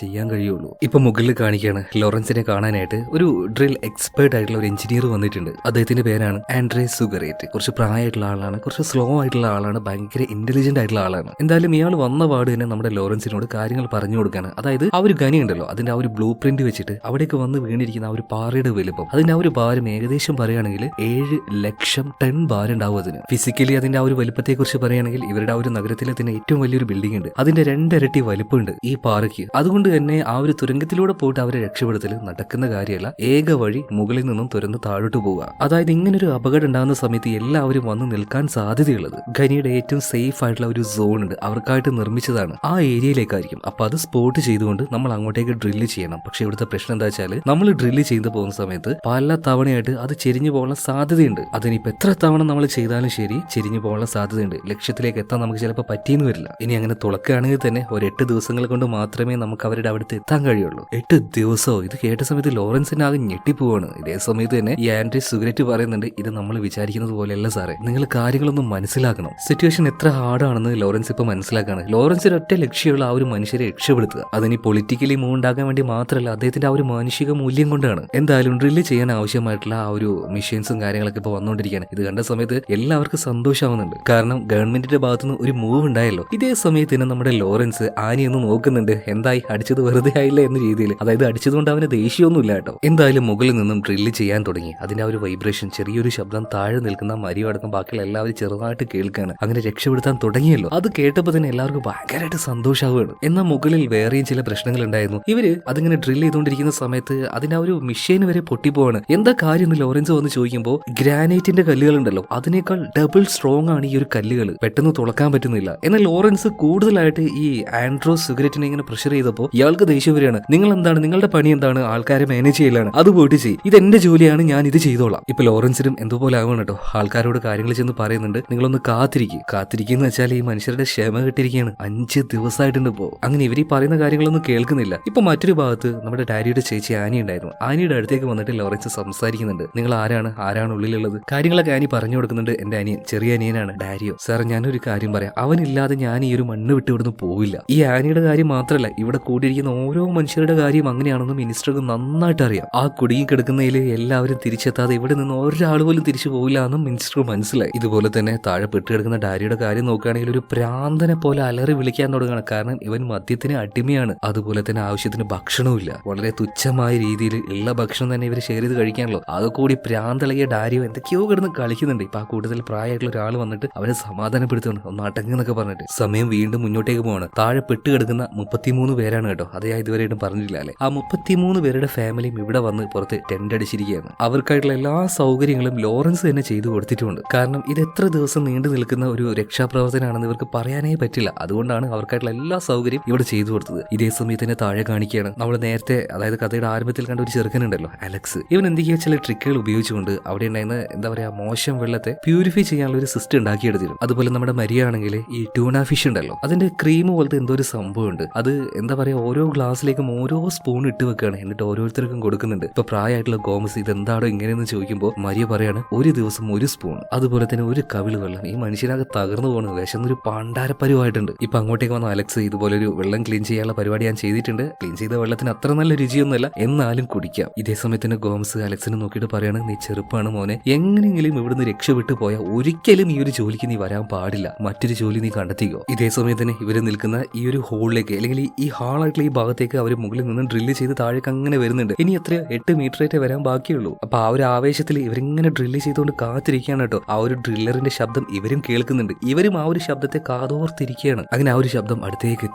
ചെയ്യാൻ കഴിയുള്ളൂ. ഇപ്പൊ മുകളിൽ കാണിക്കുകയാണ്, ലോറൻസിനെ കാണാനായിട്ട് ഒരു ഡ്രിൽ എക്സ്പേർട്ട് ആയിട്ടുള്ള ഒരു എഞ്ചിനീയർ വന്നിട്ടുണ്ട്. അദ്ദേഹത്തിന്റെ പേരാണ് ആൻഡ്രേ സുഗറേറ്റ്. കുറച്ച് പ്രായമായിട്ടുള്ള ആളാണ്, കുറച്ച് സ്ലോ ആയിട്ടുള്ള ആളാണ്, ഭയങ്കര ഇന്റലിജന്റ് ആയിട്ടുള്ള ആളാണ്. എന്തായാലും ഇയാൾ വന്ന പാട് തന്നെ നമ്മുടെ ലോറൻസിനോട് കാര്യങ്ങൾ പറഞ്ഞു കൊടുക്കാണ്. അതായത് ആ ഒരു ഖനി ഉണ്ടല്ലോ, അതിന്റെ ആ ഒരു ബ്ലൂ പ്രിന്റ് വെച്ചിട്ട് അവിടേക്ക് വന്ന് വീണിരിക്കുന്ന ആ ഒരു പാറയുടെ വലുപ്പം, അതിന്റെ ആ ഒരു ഭാരം ഏകദേശം പറയുകയാണെങ്കിൽ 7 ലക്ഷം ടൺ ഭാരം ഉണ്ടാവും അതിന്. ഫിസിക്കലി അതിന്റെ ആ ഒരു വലുപ്പത്തെ കുറിച്ച് പറയുകയാണെങ്കിൽ ഇവരുടെ ആ ഒരു നഗരത്തിലെ തന്നെ ഏറ്റവും വലിയൊരു ബിൽഡിംഗ് ഉണ്ട്, അതിന്റെ 2 ഇരട്ടി വലുപ്പമുണ്ട് ഈ പാറയ്ക്ക്. അതുകൊണ്ട് തന്നെ ആ ഒരു തുരങ്കത്തിലൂടെ പോയിട്ട് അവരെ രക്ഷപ്പെടുത്തൽ നടക്കുന്ന കാര്യമല്ല. ഏക വഴി മുകളിൽ നിന്നും തുരന്ന് താഴോട്ട് പോവുക. അതായത് ഇങ്ങനൊരു അപകടം ഉണ്ടാകുന്ന സമയത്ത് എല്ലാവരും വന്ന് നിൽക്കാൻ സാധ്യതയുള്ളത് ഖനിയുടെ ഏറ്റവും സേഫ് ആയിട്ടുള്ള ഒരു സോൺ ഉണ്ട്, അവർക്കായിട്ട് നിർമ്മിച്ചതാണ്. ആ ഏരിയയിലേക്കായിരിക്കും. അപ്പൊ അത് സ്പോട്ട് ചെയ്തുകൊണ്ട് നമ്മൾ അങ്ങോട്ടേക്ക് ഡ്രില്ല് ചെയ്യണം. പക്ഷെ ഇവിടുത്തെ പ്രശ്നം എന്താ വെച്ചാൽ നമ്മൾ ഡ്രില്ല് ചെയ്ത് പോകുന്ന സമയത്ത് പല തവണയായിട്ട് അത് ചെരിഞ്ഞു പോകാനുള്ള സാധ്യതയുണ്ട്. അതിനിപ്പോ എത്ര തവണ നമ്മൾ ചെയ്താലും ശരി ചെരിഞ്ഞു പോകാനുള്ള സാധ്യതയുണ്ട്. ലക്ഷ്യത്തിലേക്ക് എത്താൻ നമുക്ക് ചിലപ്പോൾ പറ്റിയെന്ന് വരില്ല. ഇനി അങ്ങനെ തുളക്കുകയാണെങ്കിൽ തന്നെ ഒരു 8 ദിവസങ്ങൾ കൊണ്ട് മാത്രമേ നമുക്ക് അവരുടെ അടുത്ത് എത്താൻ കഴിയുള്ളൂ. 8 ദിവസമോ? ഇത് കേട്ട സമയത്ത് ലോറൻസിന് ആകെ ഞെട്ടിപ്പോവാണ്. ഇതേ സമയത്ത് തന്നെ ഈ ആൻഡ്രി സുഗരറ്റ് പറയുന്നുണ്ട്, ഇത് നമ്മൾ വിചാരിക്കുന്നത് പോലെയല്ല സാറേ, നിങ്ങൾ കാര്യങ്ങളൊന്നും മനസ്സിലാക്കണം. സിറ്റുവേഷൻ എത്ര ഹാർഡാണെന്ന് ലോറൻസ് ഇപ്പൊ മനസ്സിലാക്കാണ്. ലോറൻസിന് ഒറ്റ ലക്ഷ്യമുള്ള ആ ഒരു മനുഷ്യരെ രക്ഷപ്പെടുത്തുക. അതിന് പൊളിറ്റിക്കലി മൂവ് ഉണ്ടാക്കാൻ വേണ്ടി മാത്രമല്ല, അദ്ദേഹത്തിന്റെ ആ ഒരു മാനുഷിക മൂല്യം കൊണ്ടാണ്. എന്തായാലും ഡ്രില്ല് ചെയ്യാൻ ആവശ്യമായിട്ടുള്ള ആ ഒരു മെഷീൻസും കാര്യങ്ങളൊക്കെ ഇപ്പൊ വന്നുകൊണ്ടിരിക്കുകയാണ്. ഇത് കണ്ട സമയത്ത് എല്ലാവർക്കും സന്തോഷമാവുന്നുണ്ട്. കാരണം ഗവൺമെന്റിന്റെ ഭാഗത്തുനിന്ന് ഒരു മൂവ് ഉണ്ടായല്ലോ. ഇതേ സമയത്ത് തന്നെ നമ്മുടെ ലോറൻസ് ആനിയൊന്ന് നോക്കുന്നുണ്ട്, എന്തായി അടിച്ചത് വെറുതെ ആയില്ല എന്ന രീതിയിൽ. അതായത് അടിച്ചതുകൊണ്ട് അവന് ദേഷ്യമൊന്നും ഇല്ല കേട്ടോ. എന്തായാലും മുകളിൽ നിന്നും ഡ്രില്ല് ചെയ്യാൻ തുടങ്ങി. അതിന്റെ ആ ഒരു വൈബ്രേഷൻ, ചെറിയൊരു ശബ്ദം താഴെ നിൽക്കുന്ന മരിയോ അടക്കം ബാക്കിയുള്ള എല്ലാവരും ചെറുതായിട്ട് കേൾക്കുകയാണ്. അങ്ങനെ രക്ഷപ്പെടുത്താൻ തുടങ്ങിയല്ലോ. അത് കേട്ടപ്പോൾ തന്നെ എല്ലാവർക്കും ഭയങ്കരമായിട്ട് സന്തോഷമാവുകയാണ്. എന്നാൽ മുകളിൽ വേറെയും ചില പ്രശ്നങ്ങൾ ഉണ്ടായിരുന്നു. ഇവര് അതിങ്ങനെ ഡ്രില്ല് ചെയ്തുകൊണ്ടിരിക്കുന്ന സമയത്ത് അതിന്റെ ആ ഒരു മെഷീൻ വരെ പൊട്ടിപ്പോവാണ്. എന്താ കാര്യം എന്ന് ലോറൻസ് വന്ന് ചോദിക്കുമ്പോൾ, ഗ്രാനൈറ്റിന്റെ കല്ലുകൾ ഉണ്ടല്ലോ അതിനേക്കാൾ ഡബിൾ സ്ട്രോങ് ആണ് ഈ ഒരു കല്ലുകൾ, പെട്ടെന്ന് തുളക്കാൻ പറ്റുന്നില്ല. എന്നാൽ ലോറൻസ് കൂടുതലായിട്ട് ഈ ആൻഡ്രോ സുഗരറ്റിനെ ഇങ്ങനെ പ്രഷർ ചെയ്തപ്പോൾ ഇയാൾക്ക് ദേഷ്യം വരികയാണ്. നിങ്ങൾ എന്താണ്, നിങ്ങളുടെ പണി എന്താണ്, ആൾക്കാരെ മാനേജ് ചെയ്യലാണ്, അത് പോയിട്ട് ചെയ്യും, ഇത് എന്റെ ജോലിയാണ്, ഞാൻ ഇത് ചെയ്തോളാം. ഇപ്പൊ ലോറൻസിനും എന്തോപോലെ ആവുകയാണ് കേട്ടോ. ആൾക്കാരോട് കാര്യങ്ങൾ ചെന്ന് പറയുന്നുണ്ട്, നിങ്ങളൊന്ന് കാത്തിരിക്കുന്ന വെച്ചാൽ ഈ മനുഷ്യരുടെ ക്ഷമ കിട്ടിയിരിക്കുകയാണ്. 5 ദിവസമായിട്ടുണ്ട് ഇപ്പോ. അങ്ങനെ ഇവർ ഈ പറയുന്ന കാര്യങ്ങളൊന്നും കേൾക്കുന്നില്ല. ഇപ്പൊ മറ്റൊരു ഭാഗത്ത് നമ്മുടെ ഡാരിയുടെ ചേച്ചി ആനി ഉണ്ടായിരുന്നു. ആനിയുടെ അടുത്തേക്ക് വന്നിട്ട് ലോറൻസ് സംസാരിക്കുന്നുണ്ട്. നിങ്ങൾ ആരാണ് ഉള്ളിലുള്ളത്, കാര്യങ്ങളൊക്കെ ആനി പറഞ്ഞു കൊടുക്കുന്നുണ്ട്. എന്റെ അനിയൻ, ചെറിയ അനിയനാണ് ഡാരിയോ. സാർ ഞാനൊരു കാര്യം പറയാം, അവനില്ലാതെ ഞാൻ ഈ ഒരു മണ്ണ് വിട്ട് ഇവിടുന്ന് പോവില്ല. ഈ ആനിയുടെ കാര്യം മാത്രമല്ല, ഇവിടെ കൂടിയിരിക്കുന്ന ഓരോ മനുഷ്യരുടെ കാര്യം അങ്ങനെയാണെന്ന് മിനിസ്റ്റർക്ക് നന്നായിട്ട് അറിയാം. ആ കുടുങ്ങി കിടക്കുന്നതിൽ എല്ലാവരും തിരിച്ചെത്താതെ ഇവിടെ നിന്ന് ഒരാൾ പോലും തിരിച്ചു പോവില്ല എന്നും മിനിസ്റ്റർ മനസ്സിലായി. ഇതുപോലെ തന്നെ താഴെ പെട്ടുകിടക്കുന്ന ഡാരിയുടെ കാര്യം നോക്കുകയാണെങ്കിൽ ഒരു പ്രാന്തനെ പോലെ അലറി വിളിക്കാൻ തുടങ്ങുകയാണ്. കാരണം ഇവൻ മദ്യത്തിന് അടിമയാണ്. അതുപോലെ തന്നെ ആവശ്യത്തിന് ഭക്ഷണവും ഇല്ല. വളരെ തുച്ഛമായ രീതിയിൽ ഉള്ള ഭക്ഷണം തന്നെ ഇവർ ഷെയർ ചെയ്ത് കഴിക്കാണല്ലോ. അത് കൂടി പ്രാന്തളകിയ ഡാരിയോ എന്തൊക്കെയോ കിടന്ന് കളിക്കുന്നുണ്ട്. ഇപ്പൊ ആ കൂടുതൽ പ്രായമായിട്ടുള്ള ഒരാൾ വന്നിട്ട് അവരെ സമാധാനപ്പെടുത്തുന്നുണ്ട്, ഒന്ന് അടങ്ങുന്നൊക്കെ പറഞ്ഞിട്ട്. സമയം വീണ്ടും മുന്നോട്ടേക്ക് പോവാണ്. താഴെ പെട്ടുകിടക്കുന്ന 33 പേരാണ് കേട്ടോ. അത് ഞാൻ ഇതുവരെയായിട്ടും പറഞ്ഞിട്ടില്ല അല്ലെ. ആ 33 പേരുടെ ഫാമിലിയും ഇവിടെ വന്ന് പുറത്ത് ടെന്റ് അടിച്ചിരിക്കുകയാണ്. അവർക്കായിട്ടുള്ള എല്ലാ സൗകര്യങ്ങളും ലോറൻസ് തന്നെ ചെയ്തു കൊടുത്തിട്ടുണ്ട്. കാരണം ഇത് എത്ര ദിവസം നീണ്ടു നിൽക്കുന്ന ഒരു രക്ഷാപ്രവർത്തനമാണെന്ന് ഇവർക്ക് പറയാനേ പറ്റില്ല. അതുകൊണ്ടാണ് അവർക്കായിട്ടുള്ള എല്ലാ സൗകര്യം ഇവിടെ ചെയ്തു കൊടുത്തത്. ഇതേ സമയത്ത് തന്നെ താഴെ കാണിക്കുകയാണ് നമ്മൾ നേരത്തെ, അതായത് കഥയുടെ ആരംഭത്തിൽ കണ്ട ഒരു ചെറുക്കനുണ്ടല്ലോ അലക്സ്. ഇവൻ എന്തൊക്കെയോ ചില ട്രിക്കുകൾ ഉപയോഗിച്ചുകൊണ്ട് അവിടെ ഉണ്ടായിരുന്ന എന്താ പറയാ മോശം വെള്ളത്തെ പ്യൂരിഫൈ പ്യൂരിഫൈ ചെയ്യാനുള്ള ഒരു സിസ്റ്റം ഉണ്ടാക്കിയെടുത്തിരും. അതുപോലെ നമ്മുടെ മരിയ ആണെങ്കിൽ ഈ ട്യൂണ ഫിഷ് ഉണ്ടല്ലോ, അതിന്റെ ക്രീം പോലത്തെ എന്തോ ഒരു സംഭവമുണ്ട്. അത് എന്താ പറയാ, ഓരോ ഗ്ലാസ്സിലേക്കും ഓരോ സ്പൂൺ ഇട്ട് വെക്കുകയാണ്, എന്നിട്ട് ഓരോരുത്തർക്കും കൊടുക്കുന്നുണ്ട്. ഇപ്പൊ പ്രായമായിട്ടുള്ള ഗോമസ് ഇതെന്താണോ ഇങ്ങനെയെന്ന് ചോദിക്കുമ്പോൾ മരിയ പറയാണ് ഒരു ദിവസം ഒരു സ്പൂൺ, അതുപോലെ തന്നെ ഒരു കവിള് വെള്ളം. ഈ മനുഷ്യനാകെ തകർന്നു പോകണം, വിശന്നൊരു പണ്ടാരപ്പരുവായിട്ടുണ്ട്. ഇപ്പൊ അങ്ങോട്ടേക്ക് വന്ന അലക്സ് ഇതുപോലെ ഒരു വെള്ളം ക്ലീൻ ചെയ്യാനുള്ള പരിപാടി ഞാൻ ചെയ്തിട്ടുണ്ട്. ക്ലീൻ ചെയ്ത വെള്ളത്തിന് അത്ര നല്ല രുചിയൊന്നുമല്ല, എന്നാലും കുടിക്കാം. ഇതേ സമയത്തിന് ഗോമസ് അലക്സിനെ നോക്കിയിട്ട് പറയാണ്, നീ ചെറുപ്പാണ് മോനെ, എങ്ങനെയെങ്കിലും ഇവിടുന്ന് രക്ഷപ്പെട്ടു പോയാൽ ഒരിക്കലും ഈ ഒരു ജോലിക്ക് നീ വരാൻ പാടില്ല, മറ്റൊരു ജോലി നീ കണ്ടെത്തിക്കോ. ഇതേ സമയത്തിന് ഇവര് നിൽക്കുന്ന ഈ ഒരു ഹോളിലേക്ക്, അല്ലെങ്കിൽ ഈ ഹാളായിട്ടുള്ള ഈ ഭാഗത്തേക്ക് അവർ മുകളിൽ നിന്ന് ഡ്രില്ല് ചെയ്ത് താഴേക്ക് അങ്ങനെ വരുന്നുണ്ട്. ഇനി എത്രയോ 8 മീറ്ററായിട്ടേ വരാൻ ബാക്കിയുള്ളൂ. അപ്പൊ ആ ഒരു ആവേശത്തിൽ ഇവരിങ്ങനെ ഡ്രില്ല് ചെയ്തുകൊണ്ട് കാത്തിരിക്കുകയാണ് കേട്ടോ. ആ ഒരു ഡ്രില്ലറിന്റെ ശബ്ദം ഇവരും കേൾക്കുന്നുണ്ട്, ഇവരും ആ ഒരു ശബ്ദത്തെ കാതോർത്തിരിക്കുകയാണ്. അങ്ങനെ ആ ഒരു ശബ്ദം അടുത്തേക്ക്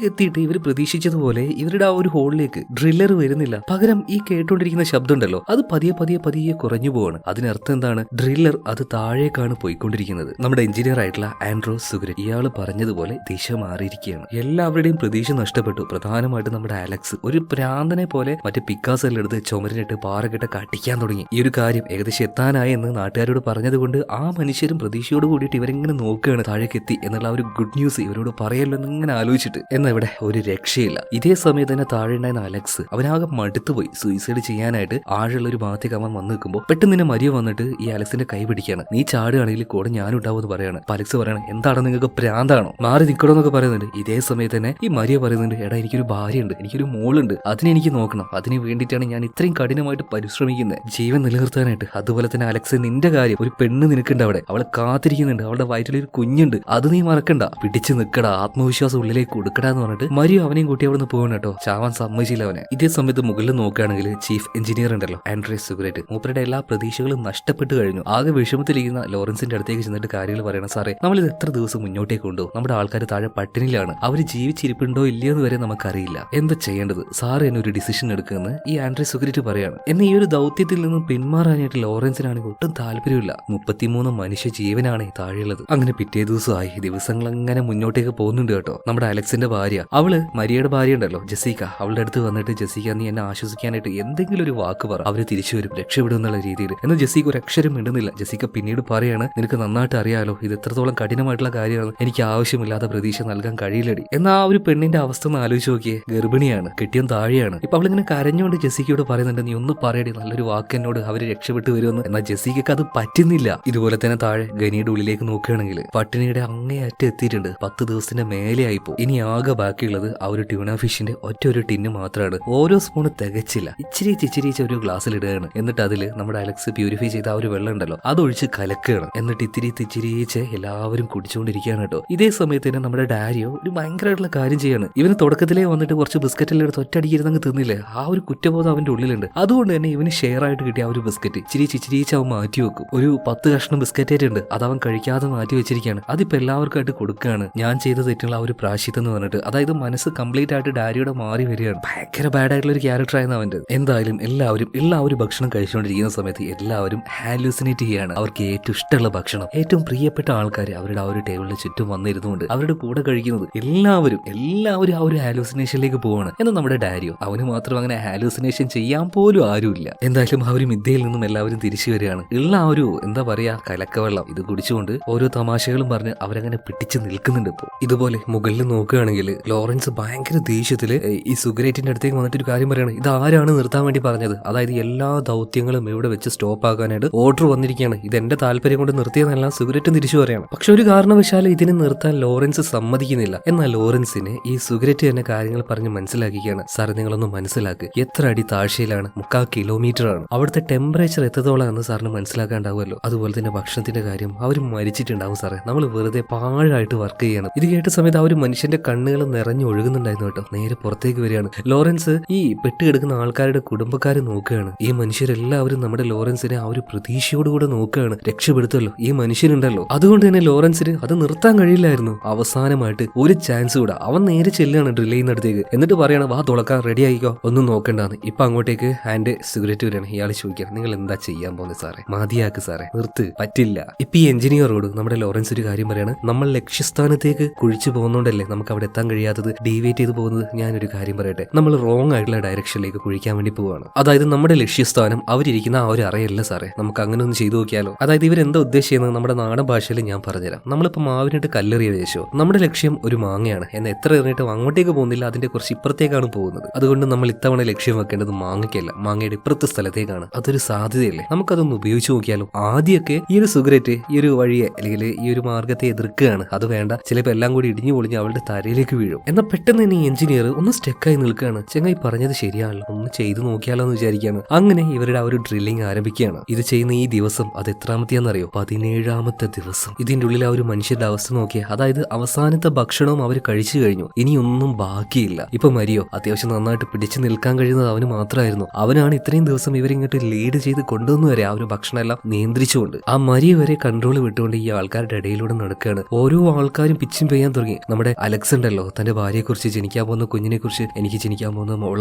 എത്തിയിട്ട് ഇവർ പ്രതീക്ഷിച്ചതുപോലെ ഇവരുടെ ആ ഒരു ഹോളിലേക്ക് ഡ്രില്ലർ വരുന്നില്ല. പകരം ഈ കേട്ടുകൊണ്ടിരിക്കുന്ന ശബ്ദം ഉണ്ടല്ലോ, അത് പതിയെ കുറഞ്ഞു പോവാണ്. അതിനർത്ഥം എന്താണ്? ഡ്രില്ലർ അത് താഴേക്കാണ് പോയിക്കൊണ്ടിരിക്കുന്നത്. നമ്മുടെ എഞ്ചിനീയർ ആയിട്ടുള്ള ആൻഡ്രോ സുഗ്രറ്റ് ഇയാൾ പറഞ്ഞതുപോലെ ദിശ മാറിയിരിക്കുകയാണ്. എല്ലാവരുടെയും പ്രതീക്ഷ നഷ്ടപ്പെട്ടു. പ്രധാനമായിട്ട് നമ്മുടെ അലക്സ് ഒരു പ്രാന്തനെ പോലെ മറ്റേ പിക്കാസെല്ലെടുത്ത് ചുമരിനിട്ട് പാറക്കെട്ട് കട്ടിക്കാൻ തുടങ്ങി. ഈ ഒരു കാര്യം ഏകദേശം എത്താനായി എന്ന് നാട്ടുകാരോട് പറഞ്ഞതുകൊണ്ട് ആ മനുഷ്യരും പ്രതീക്ഷയോട് കൂടിയിട്ട് ഇവരിങ്ങനെ നോക്കുകയാണ് താഴേക്ക് എത്തി എന്നുള്ള ഒരു ഗുഡ് ന്യൂസ് ഇവരോട് പറയല്ലോ എന്നിങ്ങനെ ആലോചിച്ചിട്ട്. എന്നാൽ ഇവിടെ ഒരു രക്ഷയില്ല. ഇതേ സമയത്ത് തന്നെ താഴെ ഉണ്ടായിരുന്ന അലക്സ് അവനാകെ മടുത്തുപോയി. സൂയിസൈഡ് ചെയ്യാനായിട്ട് ആഴുള്ള ഒരു ഭാഗത്തേക്ക് അവൻ വന്ന് നിൽക്കുമ്പോൾ പെട്ടെന്ന് തന്നെ മരിയ വന്നിട്ട് ഈ അലക്സിന്റെ കൈ പിടിക്കുകയാണ്. നീ ചാടുകയാണെങ്കിൽ കൂടെ ഞാനും ഉണ്ടാവുമെന്ന് പറയാണ്. അലക്സ് പറയാണ്, എന്താണ് നിങ്ങൾക്ക് പ്രാന്താണോ, മാറി നിൽക്കണമെന്നൊക്കെ പറയുന്നുണ്ട്. ഇതേ സമയത്ത് തന്നെ ഈ മരിയ പറയുന്നുണ്ട്, എടാ എനിക്കൊരു ഭാര്യയുണ്ട്, എനിക്കൊരു മോളുണ്ട്, അതിനെ എനിക്ക് നോക്കണം, അതിന് വേണ്ടിയിട്ടാണ് ഞാൻ ഇത്രയും കഠിനമായിട്ട് പരിശ്രമിക്കുന്നത് ജീവൻ നിലനിർത്താനായിട്ട്. അതുപോലെ തന്നെ അലക്സ്, നിന്റെ കാര്യം, ഒരു പെണ്ണ് നിനക്കുണ്ട് അവിടെ, അവളെ കാത്തിരിക്കുന്നുണ്ട്, അവളുടെ വയറ്റിലൊരു കുഞ്ഞുണ്ട്, അത് നീ മറക്കണ്ട, പിടിച്ചു നിൽക്കടാ, ആത്മവിശ്വാസം ഉള്ളിലേക്ക് കൊടുക്കടാ എന്ന് പറഞ്ഞിട്ട് മരിയ അവനെയും കൂട്ടി അവിടെ നിന്ന് പോകണം കേട്ടോ. ചാവാൻ സമ്മതിച്ചില്ല അവനെ. ഇതേ സമയത്ത് മുകളിൽ നോക്കുകയാണെങ്കിൽ ചീഫ് എഞ്ചിനീയർ ഉണ്ടല്ലോ, ആൻഡ്രേ സുഗ്രറ്റ്, മൂപ്പരുടെ എല്ലാ പ്രതീക്ഷകളും നഷ്ടപ്പെട്ടു കഴിഞ്ഞു. ആകെ വിഷമത്തിലിരിക്കുന്ന ലോറൻസിന്റെ അടുത്തേക്ക് ചെന്നിട്ട് കാര്യങ്ങൾ പറയണം, സാറേ നമ്മളിത് എത്ര ദിവസം മുന്നോട്ടേക്ക് കൊണ്ടു, നമ്മുടെ ആൾക്കാർ താഴെ പട്ടിണിയിലാണ്, അവര് ജീവിച്ചിരിപ്പുണ്ടോ ഇല്ലയോ എന്ന് വരെ നമുക്കറിയില്ല, എന്താ ചെയ്യേണ്ടത്, സാറ് എന്നെ ഒരു ഡിസിഷൻ എടുക്കുമെന്ന് ഈ ആൻഡ്രേ സുഗ്രറ്റ് പറയാണ്. എന്നാൽ ഈ ഒരു ദൗത്യത്തിൽ നിന്നും പിന്മാറാനായിട്ട് ലോറൻസിനാണെങ്കിൽ ഒട്ടും താല്പര്യമില്ല. 33 മനുഷ്യ ജീവനാണ് താഴെയുള്ളത്. അങ്ങനെ പിറ്റേ ദിവസമായി ദിവസങ്ങൾ അങ്ങനെ മുന്നോട്ടേക്ക് പോകുന്നുണ്ട് കേട്ടോ. നമ്മുടെ അലക്സിന്റെ ഭാര്യ, അവള് മരിയയുടെ ഭാര്യ ഉണ്ടല്ലോ ജെസിക്ക, അവളുടെ അടുത്ത് വന്നിട്ട്, ജെസിക്ക നീ എന്നെ ആശ്വസിക്കാനായിട്ട് എന്തെങ്കിലും ഒരു വാക്ക് പറ, അവര് തിരിച്ചു വരും, രക്ഷപ്പെടും എന്നുള്ള രീതിയിൽ. എന്നാൽ ജെസിക്ക ഒരു അക്ഷരം മിണ്ടുന്നില്ല. ജെസിക്ക പിന്നീട് പറയാണ്, നിനക്ക് നന്നായിട്ട് അറിയാലോ ഇത് എത്രത്തോളം കഠിനമായിട്ടുള്ള കാര്യമാണ്, എനിക്ക് ആവശ്യമില്ലാത്ത പ്രതീക്ഷ നൽകാൻ കഴിയില്ലടി. എന്നാൽ ആ ഒരു പെണ്ണിന്റെ അവസ്ഥ ഒന്ന് ആലോചിച്ച് നോക്കിയേ, ഗർഭിണിയാണ്, കെട്ടിയം താഴെയാണ്. ഇപ്പൊ അവളിങ്ങനെ കരഞ്ഞുകൊണ്ട് ജെസിക്കയോട് പറയുന്നുണ്ട്, നീ ഒന്ന് പറയടി, നല്ലൊരു വാക്ക് എന്നോട്, അവര് രക്ഷപ്പെട്ടു വരുമെന്ന്. എന്നാൽ ജെസിക്കക്ക് അത് പറ്റുന്നില്ല. ഇതുപോലെ തന്നെ താഴെ ഗനിയുടെ ഉള്ളിലേക്ക് നോക്കുകയാണെങ്കിൽ പട്ടിണിയുടെ അങ്ങേയറ്റം എത്തിയിട്ടുണ്ട്. 10 ദിവസത്തിന്റെ മേലെ ആയിപ്പോ. ഇനി ആകെ ബാക്കിയുള്ളത് ആ ഒരു ട്യൂണ ഫിഷിന്റെ ഒറ്റ ഒരു ടിന്ന് മാത്രമാണ്. ഓരോ സ്പൂണ് തികച്ചില്ല, ഇച്ചിരി ഒരു ഗ്ലാസ്സിൽ ഇടുകയാണ്. എന്നിട്ട് അതിൽ നമ്മുടെ അലക്സ് പ്യൂരിഫൈ ചെയ്ത ആ ഒരു വെള്ളം ഉണ്ടല്ലോ അതൊഴിച്ച് കലക്കുകയാണ്. എന്നിട്ട് ഇത്തിരിച്ച് എല്ലാവരും കുടിച്ചുകൊണ്ടിരിക്കുകയാണ് കേട്ടോ. ഇതേ സമയത്ത് തന്നെ നമ്മുടെ ഡാരിയോ ഒരു ഭയങ്കരമായിട്ടുള്ള കാര്യം ചെയ്യാണ്. ഇവന് തുടക്കത്തിലേ വന്നിട്ട് കുറച്ച് ബിസ്ക്കറ്റെല്ലാം എടുത്ത് ഒറ്റയടിക്കിരുന്നങ്ങ് തിന്നില്ലേ, ആ ഒരു കുറ്റബോധം അവന്റെ ഉള്ളിലുണ്ട്. അതുകൊണ്ട് തന്നെ ഇവന് ഷെയർ ആയിട്ട് കിട്ടിയ ആ ഒരു ബിസ്ക്കറ്റ് ചിരിച്ച് അവൻ മാറ്റി വെക്കും. ഒരു 10 കഷ്ണം ബിസ്ക്കറ്റ് ഉണ്ട്, അത് അവൻ കഴിക്കാതെ മാറ്റി വെച്ചിരിക്കുകയാണ്. അതിപ്പോ എല്ലാവർക്കായിട്ട് കൊടുക്കുകയാണ്. ഞാൻ ചെയ്ത തെറ്റുള്ള ആ ഒരു പ്രാശ്ചിത്തം എന്ന് പറഞ്ഞിട്ട്, അതായത് മനസ്സ് കംപ്ലീറ്റ് ആയിട്ട് ഡാരിയുടെ മാറി വരികയാണ്. ഭയങ്കര ബാഡ് ആയിട്ടുള്ള ഒരു ക്യാരക്ടർ ആയിരുന്നു അവന്റെ. എന്തായാലും എല്ലാവരും ഒരു ഭക്ഷണം കഴിച്ചുകൊണ്ടിരിക്കുന്ന സമയത്ത് എല്ലാവരും ഹാലൂസിനേറ്റ് ചെയ്യാണ്. അവർക്ക് ഏറ്റവും ഇഷ്ടമുള്ള ഭക്ഷണം, ഏറ്റവും പ്രിയപ്പെട്ട ആൾക്കാർ അവരുടെ ആ ഒരു ടേബിളിന് ചുറ്റും വന്നിരുന്നുകൊണ്ട് അവരുടെ കൂടെ കഴിക്കുന്നത്. എല്ലാവരും ആ ഒരു ഹാലൂസിനേഷനിലേക്ക് പോവാണ്. എന്നാൽ നമ്മുടെ ഡാരിയോ, അവന് മാത്രം അങ്ങനെ ഹാലൂസിനേഷൻ ചെയ്യാൻ പോലും ആരുമില്ല. എന്തായാലും ആ ഒരു മിഥ്യയിൽ നിന്നും എല്ലാവരും തിരിച്ചു വരികയാണ്. ഉള്ള ആ ഒരു എന്താ പറയാ കലക്കവെള്ളം ഇത് കുടിച്ചുകൊണ്ട് ഓരോ തമാശകളും പറഞ്ഞ് അവരങ്ങനെ പിടിച്ചു നിൽക്കുന്നുണ്ട്. ഇപ്പോൾ ഇതുപോലെ മുകളിൽ നോക്കുകയാണെങ്കിൽ ലോറൻസ് ഭയങ്കര ദേഷ്യത്തില് ഈ സുഗ്രേറ്റിന്റെ അടുത്തേക്ക് വന്നിട്ട് ഒരു കാര്യം പറയാണ്, ഇത് ആരാണ് നിർത്താൻ വേണ്ടി പറഞ്ഞത്, അതായത് എല്ലാ ദൗത്യങ്ങളും ഇവിടെ വെച്ച് സ്റ്റോപ്പ് ആക്കാനായിട്ട് ഓർഡർ വന്നിരിക്കുകയാണ്, ഇത് എന്റെ താല്പര്യം കൊണ്ട് നിർത്തിയതെല്ലാം സുഗ്രേറ്റും തിരിച്ചു പറയാണ്. പക്ഷെ ഒരു കാരണവശാലും ഇതിനെ നിർത്താൻ ലോറൻസ് സമ്മതിക്കുന്നില്ല. എന്നാൽ ലോറൻസിന് ഈ സുഗ്രേറ്റ് തന്നെ കാര്യങ്ങൾ പറഞ്ഞ് മനസ്സിലാക്കിയാണ്, സാർ നിങ്ങളൊന്ന് മനസ്സിലാക്ക്, എത്ര അടി താഴ്ചയിലാണ്, 3/4 കിലോമീറ്റർ ആണ്, അവിടുത്തെ ടെമ്പറേച്ചർ എത്രത്തോളം എന്ന് സാറിന് മനസ്സിലാക്കാണ്ടാവുമല്ലോ. അതുപോലെ തന്നെ ഭക്ഷണത്തിന്റെ കാര്യം, അവർ മരിച്ചിട്ടുണ്ടാവും സാറേ, നമ്മൾ വെറുതെ പാഴായിട്ട് വർക്ക് ചെയ്യണം. ഇത് കേട്ട സമയത്ത് ആ ഒരു മനുഷ്യന്റെ കണ്ണുകൾ നിറഞ്ഞു ഒഴുകുന്നുണ്ടായിരുന്നു കേട്ടോ. നേരെ പുറത്തേക്ക് വരികയാണ്. ലോറൻസ് ഈ പെട്ടുകിടക്കുന്ന ആൾക്കാരുടെ കുടുംബക്കാരെ നോക്കുകയാണ്. ഈ മനുഷ്യരെല്ലാവരും നമ്മുടെ ലോറൻസിനെ ആ ഒരു പ്രതീക്ഷയോടുകൂടെ നോക്കുകയാണ്, രക്ഷപ്പെടുത്തല്ലോ ഈ മനുഷ്യനുണ്ടല്ലോ. അതുകൊണ്ട് തന്നെ ലോറൻസിന് അത് നിർത്താൻ കഴിയില്ലായിരുന്നു. അവസാനമായിട്ട് ഒരു ചാൻസ് കൂടെ അവൻ നേരെ ചെല്ലുകയാണ് ഡ്രിൽ ചെയ്യുന്നിടത്തേക്ക്. എന്നിട്ട് പറയാണ്, വാ തുളക്കാൻ റെഡി ആയിക്കോ, ഒന്നും നോക്കണ്ടാന്ന്. ഇപ്പൊ അങ്ങോട്ടേക്ക് ഹാൻഡ് സിഗരറ്റ് വരികയാണ്. ഇയാൾ ചോദിക്കാം, നിങ്ങൾ എന്താ ചെയ്യാൻ പോകുന്നത് സാറേ, മതിയാക്ക് സാറേ, നിർത്ത്, പറ്റില്ല. ഇപ്പൊ ഈ എഞ്ചിനീയറോട് നമ്മുടെ ലോറൻസ് ഒരു കാര്യം പറയാണ്, നമ്മൾ ലക്ഷ്യസ്ഥാനത്തേക്ക് കുഴിച്ചു പോകുന്നോണ്ടല്ലേ നമുക്ക് അവിടെ എത്താൻ കഴിയാത്തത്, ഡീവിയേറ്റ് ചെയ്ത് പോകുന്നത്. ഞാനൊരു കാര്യം പറയട്ടെ, നമ്മൾ റോങ് ആയിട്ടുള്ള ഡയറക്ഷനിലേക്ക് കുഴിക്കാൻ വേണ്ടി പോവാണ്. അതായത് നമ്മുടെ ലക്ഷ്യസ്ഥാനം അവരിയ്ക്കുന്ന ആ ഒരു അറയല്ല സാറേ, നമുക്ക് അങ്ങനെ ഒന്ന് ചെയ്തു നോക്കിയാലോ. അതായത് ഇവർ ഇവരെന്താ ഉദ്ദേശിക്കുന്നത് നമ്മുടെ നാടൻ ഭാഷയിൽ ഞാൻ പറഞ്ഞുതരാം. നമ്മളിപ്പോൾ മാവിനിട്ട് കല്ലെറിയ വേശോ, നമ്മുടെ ലക്ഷ്യം ഒരു മാങ്ങയാണ്. എന്നാൽ എത്ര എറിഞ്ഞിട്ടും അങ്ങോട്ടേക്ക് പോകുന്നില്ല, അതിന്റെ കുറച്ച് ഇപ്പുറത്തേക്കാണ് പോകുന്നത്. അതുകൊണ്ട് നമ്മൾ ഇത്തവണ ലക്ഷ്യം വെക്കേണ്ടത് മാങ്ങയ്ക്കല്ല, മാങ്ങയുടെ ഇപ്പുറത്തെ സ്ഥലത്തേക്കാണ്. അതൊരു സാധ്യതയല്ലേ, നമുക്കതൊന്ന് ഉപയോഗിച്ച് നോക്കിയാലോ. ആദ്യമൊക്കെ ഈ ഒരു സുഗ്രറ്റ് ഈ ഒരു വഴിയെ അല്ലെങ്കിൽ ഈ ഒരു മാർഗത്തെ എതിർക്കുകയാണ്. അത് വേണ്ട, ചിലപ്പോൾ എല്ലാം കൂടി ഇടിഞ്ഞു പൊളിഞ്ഞ് അവളുടെ തലയിലേക്ക് വീഴും. എന്നാൽ പെട്ടെന്ന് തന്നെ ഈ എഞ്ചിനീയർ ഒന്ന് സ്റ്റെക്കായി നിൽക്കുകയാണ്. ചെങ്ങായി പറഞ്ഞത് ശരിയാണല്ലോ, ഒന്ന് ചെയ്തു നോക്കിയാലോ എന്ന് വിചാരിക്കുകയാണ്. അങ്ങനെ ഇവരുടെ ആ ഒരു ഡ്രില്ലിംഗ് ആരംഭിക്കുകയാണ്. ഇത് ചെയ്യുന്ന ഈ ദിവസം അത് എത്രാമത്തെയാണെന്നറിയോ? 17ാമത്തെ ദിവസം. ഇതിന്റെ ഉള്ളിൽ ആ ഒരു മനുഷ്യന്റെ അവസ്ഥ നോക്കിയാൽ, അതായത് അവസാനത്തെ ഭക്ഷണവും അവർ കഴിച്ചു കഴിഞ്ഞു, ഇനിയൊന്നും ബാക്കിയില്ല. ഇപ്പൊ മരിയോ അത്യാവശ്യം നന്നായിട്ട് പിടിച്ചു നിൽക്കാൻ കഴിയുന്നത് അവന് മാത്രമായിരുന്നു. അവനാണ് ഇത്രയും ദിവസം ഇവരിങ്ങോട്ട് ലീഡ് ചെയ്ത് കൊണ്ടുവന്നു വരെ ആ ഒരു ഭക്ഷണം എല്ലാം നിയന്ത്രിച്ചുകൊണ്ട്. ആ മരിയ വരെ കൺട്രോൾ വിട്ടുകൊണ്ട് ഈ ആൾക്കാരുടെ ഇടയിലൂടെ നടക്കുകയാണ്. ഓരോ ആൾക്കാരും പിച്ചും പെയ്യാൻ തുടങ്ങി. നമ്മുടെ അലക്സ് ഉണ്ടല്ലോ, തന്റെ ഭാര്യയെ കുറിച്ച്, ജനിക്കാൻ പോകുന്ന കുഞ്ഞിനെ കുറിച്ച്, എനിക്ക് ജനിക്കാൻ പോകുന്ന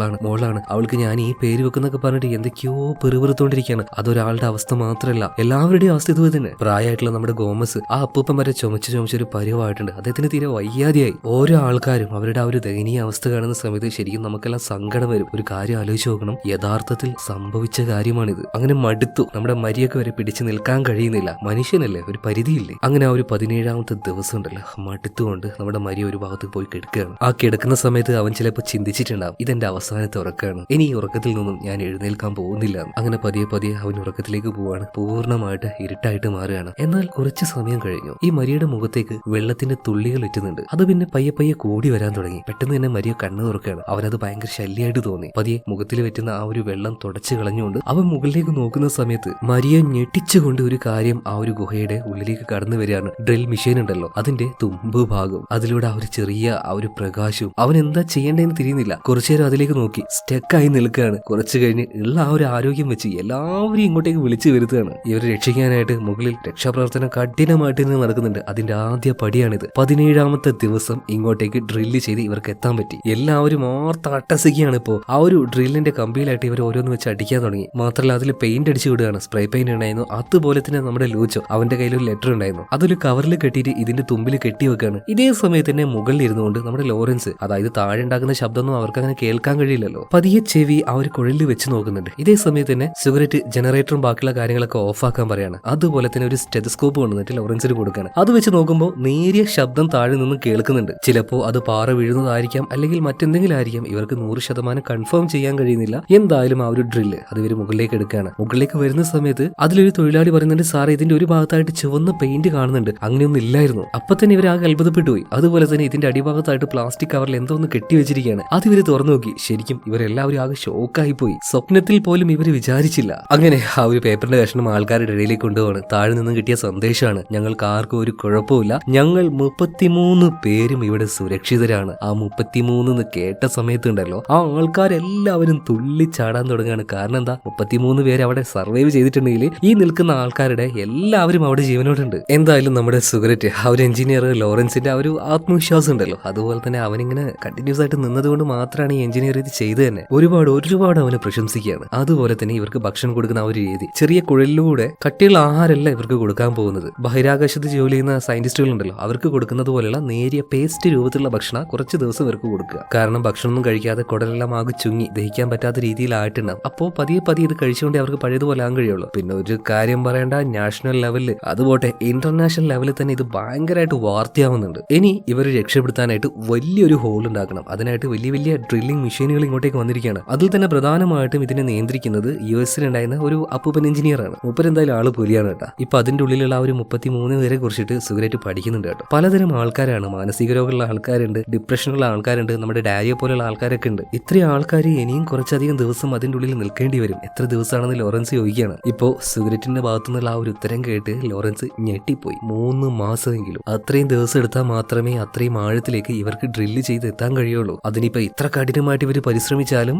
മോളാണ് അവൾക്ക് ഞാൻ ഈ പേര് വെക്കുന്നൊക്കെ പറഞ്ഞിട്ട് എന്തൊക്കെയോ പെറുപെറുത്തോണ്ടിരിക്കുകയാണ്. അതൊരാളുടെ അവസ്ഥ മാത്രമല്ല, എല്ലാവരുടെയും അവസ്ഥ ഇത് തന്നെ. പ്രായമായിട്ടുള്ള നമ്മുടെ ഗോമസ് ആ അപ്പൂപ്പൻ വരെ ചുമച്ചൊരു പരിവായിട്ടുണ്ട്. അദ്ദേഹത്തിന് തീരെ വയ്യാതെയായി. ഓരോ ആൾക്കാരും അവരുടെ ആ ഒരു ദയനീയ അവസ്ഥ കാണുന്ന സമയത്ത് ശരിക്കും നമുക്കെല്ലാം സങ്കടം വരും. ഒരു കാര്യം ആലോചിച്ച് നോക്കണം, യഥാർത്ഥത്തിൽ സംഭവിച്ച കാര്യമാണിത്. അങ്ങനെ മടുത്തു, നമ്മുടെ മരിയൊക്കെ വരെ പിടിച്ചു നിൽക്കാൻ കഴിയുന്നില്ല. മനുഷ്യനല്ലേ, ഒരു പരിധിയില്ലേ. അങ്ങനെ ആ ഒരു 17ാമത്തെ ദിവസം ഉണ്ടല്ലോ, മടുത്തുകൊണ്ട് നമ്മുടെ മരിയ ഒരു ഭാഗത്ത് പോയി കിടക്കുകയാണ്. ആ കിടക്കുന്ന സമയത്ത് അവൻ ചിലപ്പോൾ ചിന്തിച്ചിട്ടുണ്ടാവും, ഇതെന്റെ അവസാനത്തെ ഉറക്കമാണ്, ഇനി ഈ ഉറക്കത്തിൽ നിന്നും ഞാൻ എഴുന്നേൽക്കാൻ പോകുന്നില്ല. അങ്ങനെ പതിയെ പതിയെ അവൻ ഉറക്കത്തിലേക്ക് പോവാണ്. പൂർണ്ണമായിട്ട് ഇരുട്ടായിട്ട് മാറുകയാണ്. എന്നാൽ കുറച്ച് സമയം കഴിഞ്ഞു. ഈ മരിയയുടെ മുഖത്തേക്ക് വെള്ളത്തിന്റെ തുള്ളികൾ എറ്റുന്നുണ്ട്. അത് പിന്നെ പയ്യെ പയ്യെ കൂടി വരാൻ തുടങ്ങി. പെട്ടെന്ന് തന്നെ മരിയ കണ്ണു തുറക്കുകയാണ്. അവനത് ഭയങ്കര ശല്യമായിട്ട് തോന്നി. പതിയെ മുഖത്തിൽ വെറ്റുന്ന ആ ഒരു വെള്ളം തുടച്ചു കളഞ്ഞുകൊണ്ട് അവൻ മുകളിലേക്ക് നോക്കുന്ന സമയത്ത് മരിയ ഞെട്ടിച്ചുകൊണ്ട് ഒരു കാര്യം ആ ഒരു ഗുഹയുടെ ഉള്ളിലേക്ക് കടന്നു വരികയാണ്. ഡ്രിൽ മെഷീൻ ഉണ്ടല്ലോ, അതിന്റെ തുമ്പ് ഭാഗം, അതിലൂടെ ആ ഒരു ചെറിയ ആ ഒരു പ്രകാശവും. അവൻ എന്താ ചെയ്യേണ്ടതെന്ന് തിരിയുന്നില്ല. കുറച്ചുനേരം അതിലേക്ക് നോക്കി സ്റ്റക്കായി നിൽക്കുകയാണ്. കുറച്ചു കഴിഞ്ഞ് ഉള്ള ആ ഒരു ആരോഗ്യം വെച്ച് എല്ലാവരും ഇങ്ങോട്ടേക്ക് വിളിച്ചു വരുത്തുകയാണ്. ഇവരെ രക്ഷിക്കാനായിട്ട് മുകളിൽ രക്ഷാപ്രവർത്തനം കഠിനമായിട്ട് നിന്ന് നടക്കുന്നുണ്ട്. അതിന്റെ ആദ്യ പടിയാണിത്. 17ാമത്തെ ദിവസം ഇങ്ങോട്ടേക്ക് ഡ്രില്ല് ചെയ്ത് ഇവർക്ക് എത്താൻ പറ്റി. എല്ലാവരും ഓർത്ത് അട്ടസിക്കുകയാണ്. ഇപ്പോ ആ ഒരു ഡ്രില്ലിന്റെ കമ്പിയിലായിട്ട് ഇവർ ഓരോന്ന് വെച്ച് അടിക്കാൻ തുടങ്ങി. മാത്രമല്ല അതിൽ പെയിന്റ് അടിച്ചു വിടുകയാണ്. സ്പ്രേ പെയിന്റ് ഉണ്ടായിരുന്നു. അതുപോലെ തന്നെ നമ്മുടെ ലൂച്ചോ, അവന്റെ കയ്യിൽ ഒരു ലെറ്റർ ഉണ്ടായിരുന്നു. അതൊരു കവറിൽ കെട്ടിയിട്ട് ഇതിന്റെ തുമ്പിൽ കെട്ടി വെക്കാണ്. ഇതേ സമയത്ത് തന്നെ മുകളിൽ ഇരുന്നുകൊണ്ട് നമ്മുടെ ലോറൻസ്, അതായത് താഴെ ഉണ്ടാക്കുന്ന ശബ്ദമൊന്നും അവർക്ക് അങ്ങനെ കേൾക്കാൻ കഴിയില്ലല്ലോ, പതിയെ ചെവി ആ ഒരു കുഴലിൽ വെച്ച് നോക്കുന്നുണ്ട്. ഇതേ സമയത്ത് തന്നെ സിഗരറ്റ്, ജനറേറ്ററും ബാക്കിയുള്ള കാര്യങ്ങളൊക്കെ ഓഫാക്കാൻ പറയാണ്. അതുപോലെ തന്നെ ഒരു സ്റ്റെതസ്കോപ്പ് കൊണ്ടുവന്നിട്ട് ലോറൻസിന് കൊടുക്കുകയാണ്. അത് വെച്ച് നോക്കുമ്പോൾ നേരിയ ശബ്ദം താഴെ നിന്നും കേൾക്കുന്നുണ്ട്. ചിലപ്പോൾ അത് പാറ വീഴുന്നതായിരിക്കാം, അല്ലെങ്കിൽ മറ്റെന്തെങ്കിലും ആയിരിക്കാം. ഇവർക്ക് 100% കൺഫേം ചെയ്യാൻ കഴിയുന്നില്ല. എന്തായാലും ആ ഒരു ഡ്രില്ല് അത് ഇവർ മുകളിലേക്ക് എടുക്കുകയാണ്. മുകളിലേക്ക് വരുന്ന സമയത്ത് അതിലൊരു തൊഴിലാളി പറയുന്നുണ്ട്, സാറേ ഇതിന്റെ ഒരു ഭാഗത്തായിട്ട് ചുവന്ന പെയിന്റ് കാണുന്നുണ്ട്, അങ്ങനെയൊന്നും ഇല്ലായിരുന്നു. അപ്പൊ തന്നെ ഇവർ ആകെ അത്ഭുതപ്പെട്ടു പോയി. അതുപോലെ തന്നെ ഇതിന്റെ അടിഭാഗത്തായിട്ട് പ്ലാസ്റ്റിക് കവറിൽ എന്തോ ഒന്ന് കെട്ടിവെച്ചിരിക്കുകയാണ്. അത് ഇവര് തുറന്നു നോക്കി. ശരിക്കും ഇവരെല്ലാവരും ആകെ ഷോക്കായി പോയി. സ്വപ്നത്തിൽ പോലും ഇവര് വിചാരിച്ചില്ല. അങ്ങനെ ആ ഒരു പേപ്പറിന്റെ കഷ്ണം ആൾക്കാരുടെ ഇടയിലേക്ക് കൊണ്ടുപോവാണ്. താഴെ നിന്നും കിട്ടിയ സന്ദേശമാണ്, ഞങ്ങൾക്ക് ആർക്കും ഒരു കുഴപ്പമില്ല, ഞങ്ങൾ 33 പേരും ഇവിടെ സുരക്ഷിതരാണ്. ആ 33 എന്ന് കേട്ട സമയത്തുണ്ടല്ലോ, ആ ആൾക്കാരെല്ലാവരും തുള്ളിച്ചാടാൻ തുടങ്ങുകയാണ്. കാരണം എന്താ, 33 പേര് അവിടെ സർവൈവ് ചെയ്തിട്ടുണ്ടെങ്കിൽ ഈ നിൽക്കുന്ന ആൾക്കാരുടെ എല്ലാവരും അവിടെ ജീവനോടുണ്ട്. എന്തായാലും നമ്മുടെ സുഗരറ്റ്, ആ ഒരു എഞ്ചിനീയർ ലോറൻസിന്റെ ആ ഒരു ആത്മവിശ്വാസം ഉണ്ടല്ലോ, അതുപോലെ തന്നെ അവനിങ്ങനെ കണ്ടിന്യൂസ് ആയിട്ട് നിന്നതുകൊണ്ട് മാത്രമാണ് ഈ എഞ്ചിനീയർ ഇത് ചെയ്ത് തന്നെ ഒരുപാട് അവനെ പ്രശംസിക്കുകയാണ്. അതുപോലെ തന്നെ ഇവർക്ക് ഭക്ഷണം കൊടുക്കുന്ന ആ ഒരു രീതി, ചെറിയ കുഴലിലൂടെ കട്ടിയുള്ള ആഹാരമല്ല ഇവർക്ക് കൊടുക്കാൻ പോകുന്നത്. ബഹിരാകാശത്ത് ജോലി ചെയ്യുന്ന സയന്റിസ്റ്റുകളുണ്ടല്ലോ, അവർക്ക് കൊടുക്കുന്നത് പോലെയുള്ള നേരിയ പേസ്റ്റ് രൂപത്തിലുള്ള ഭക്ഷണം കുറച്ച് ദിവസം ഇവർക്ക് കൊടുക്കുക. കാരണം ഭക്ഷണമൊന്നും കഴിക്കാതെ കുടലെല്ലാം ആകെ ചുങ്ങി ദഹിക്കാൻ പറ്റാത്ത രീതിയിലായിട്ടുണ്ടാവും. അപ്പോൾ പതിയെ ഇത് കഴിച്ചുകൊണ്ടേ അവർക്ക് പഴയതുപോലെ ആകാൻ കഴിയുള്ളൂ. പിന്നെ ഒരു കാര്യം പറയേണ്ട, നാഷണൽ ലെവലിൽ അതുപോട്ടെ ഇന്റർനാഷണൽ ലെവലിൽ തന്നെ ഇത് ഭയങ്കരമായിട്ട് വാർത്തയാവുന്നുണ്ട്. ഇനി ഇവർ രക്ഷപ്പെടുത്താനായിട്ട് വലിയൊരു ഹോൾ ഉണ്ടാക്കണം. അതിനായിട്ട് വലിയ ഡ്രില്ലിംഗ് മെഷീനുകൾ ഇങ്ങോട്ടേക്ക് വന്നിരിക്കുകയാണ്. അതിൽ തന്നെ പ്രധാനമായിട്ടും ഇതിനെ നിയന്ത്രിക്കുന്നത് US ഉണ്ടായിരുന്ന ഒരു അപ്പൂപ്പൻ എഞ്ചിനീയർ ആണ്. മൂപ്പർ എന്തായാലും ആള് പുലിയാണ് കേട്ടോ. ഇപ്പൊ അതിന്റെ ഉള്ളിലുള്ള ആ ഒരു 33 പേരെ കുറിച്ചിട്ട് സുഗരറ്റ് പഠിക്കുന്നുണ്ട് കേട്ടോ. പലതരം ആൾക്കാരാണ്. മാനസിക രോഗമുള്ള ആൾക്കാരുണ്ട്, ഡിപ്രഷനുള്ള ആൾക്കാരുണ്ട്, നമ്മുടെ ഡാരിയെ പോലെയുള്ള ആൾക്കാരൊക്കെ ഉണ്ട്. ഇത്രയും ആൾക്കാർ ഇനിയും കുറച്ചധികം ദിവസം അതിന്റെ ഉള്ളിൽ നിൽക്കേണ്ടി വരും. എത്ര ദിവസമാണെന്ന് ലോറൻസ് ചോദിക്കുകയാണ്. ഇപ്പോ സുഗരറ്റിന്റെ ഭാഗത്തു നിന്നുള്ള ആ ഒരു ഉത്തരം കേട്ട് ലോറൻസ് ഞെട്ടിപ്പോയി. 3 മാസമെങ്കിലും. അത്രയും ദിവസം എടുത്താൽ മാത്രമേ അത്രയും ആഴത്തിലേക്ക് ഇവർക്ക് ഡ്രില്ല് ചെയ്ത് എത്താൻ കഴിയുള്ളൂ. അതിനിപ്പോ ഇത്ര കഠിനമായിട്ട് ഇവർ പരിശ്രമിച്ചാലും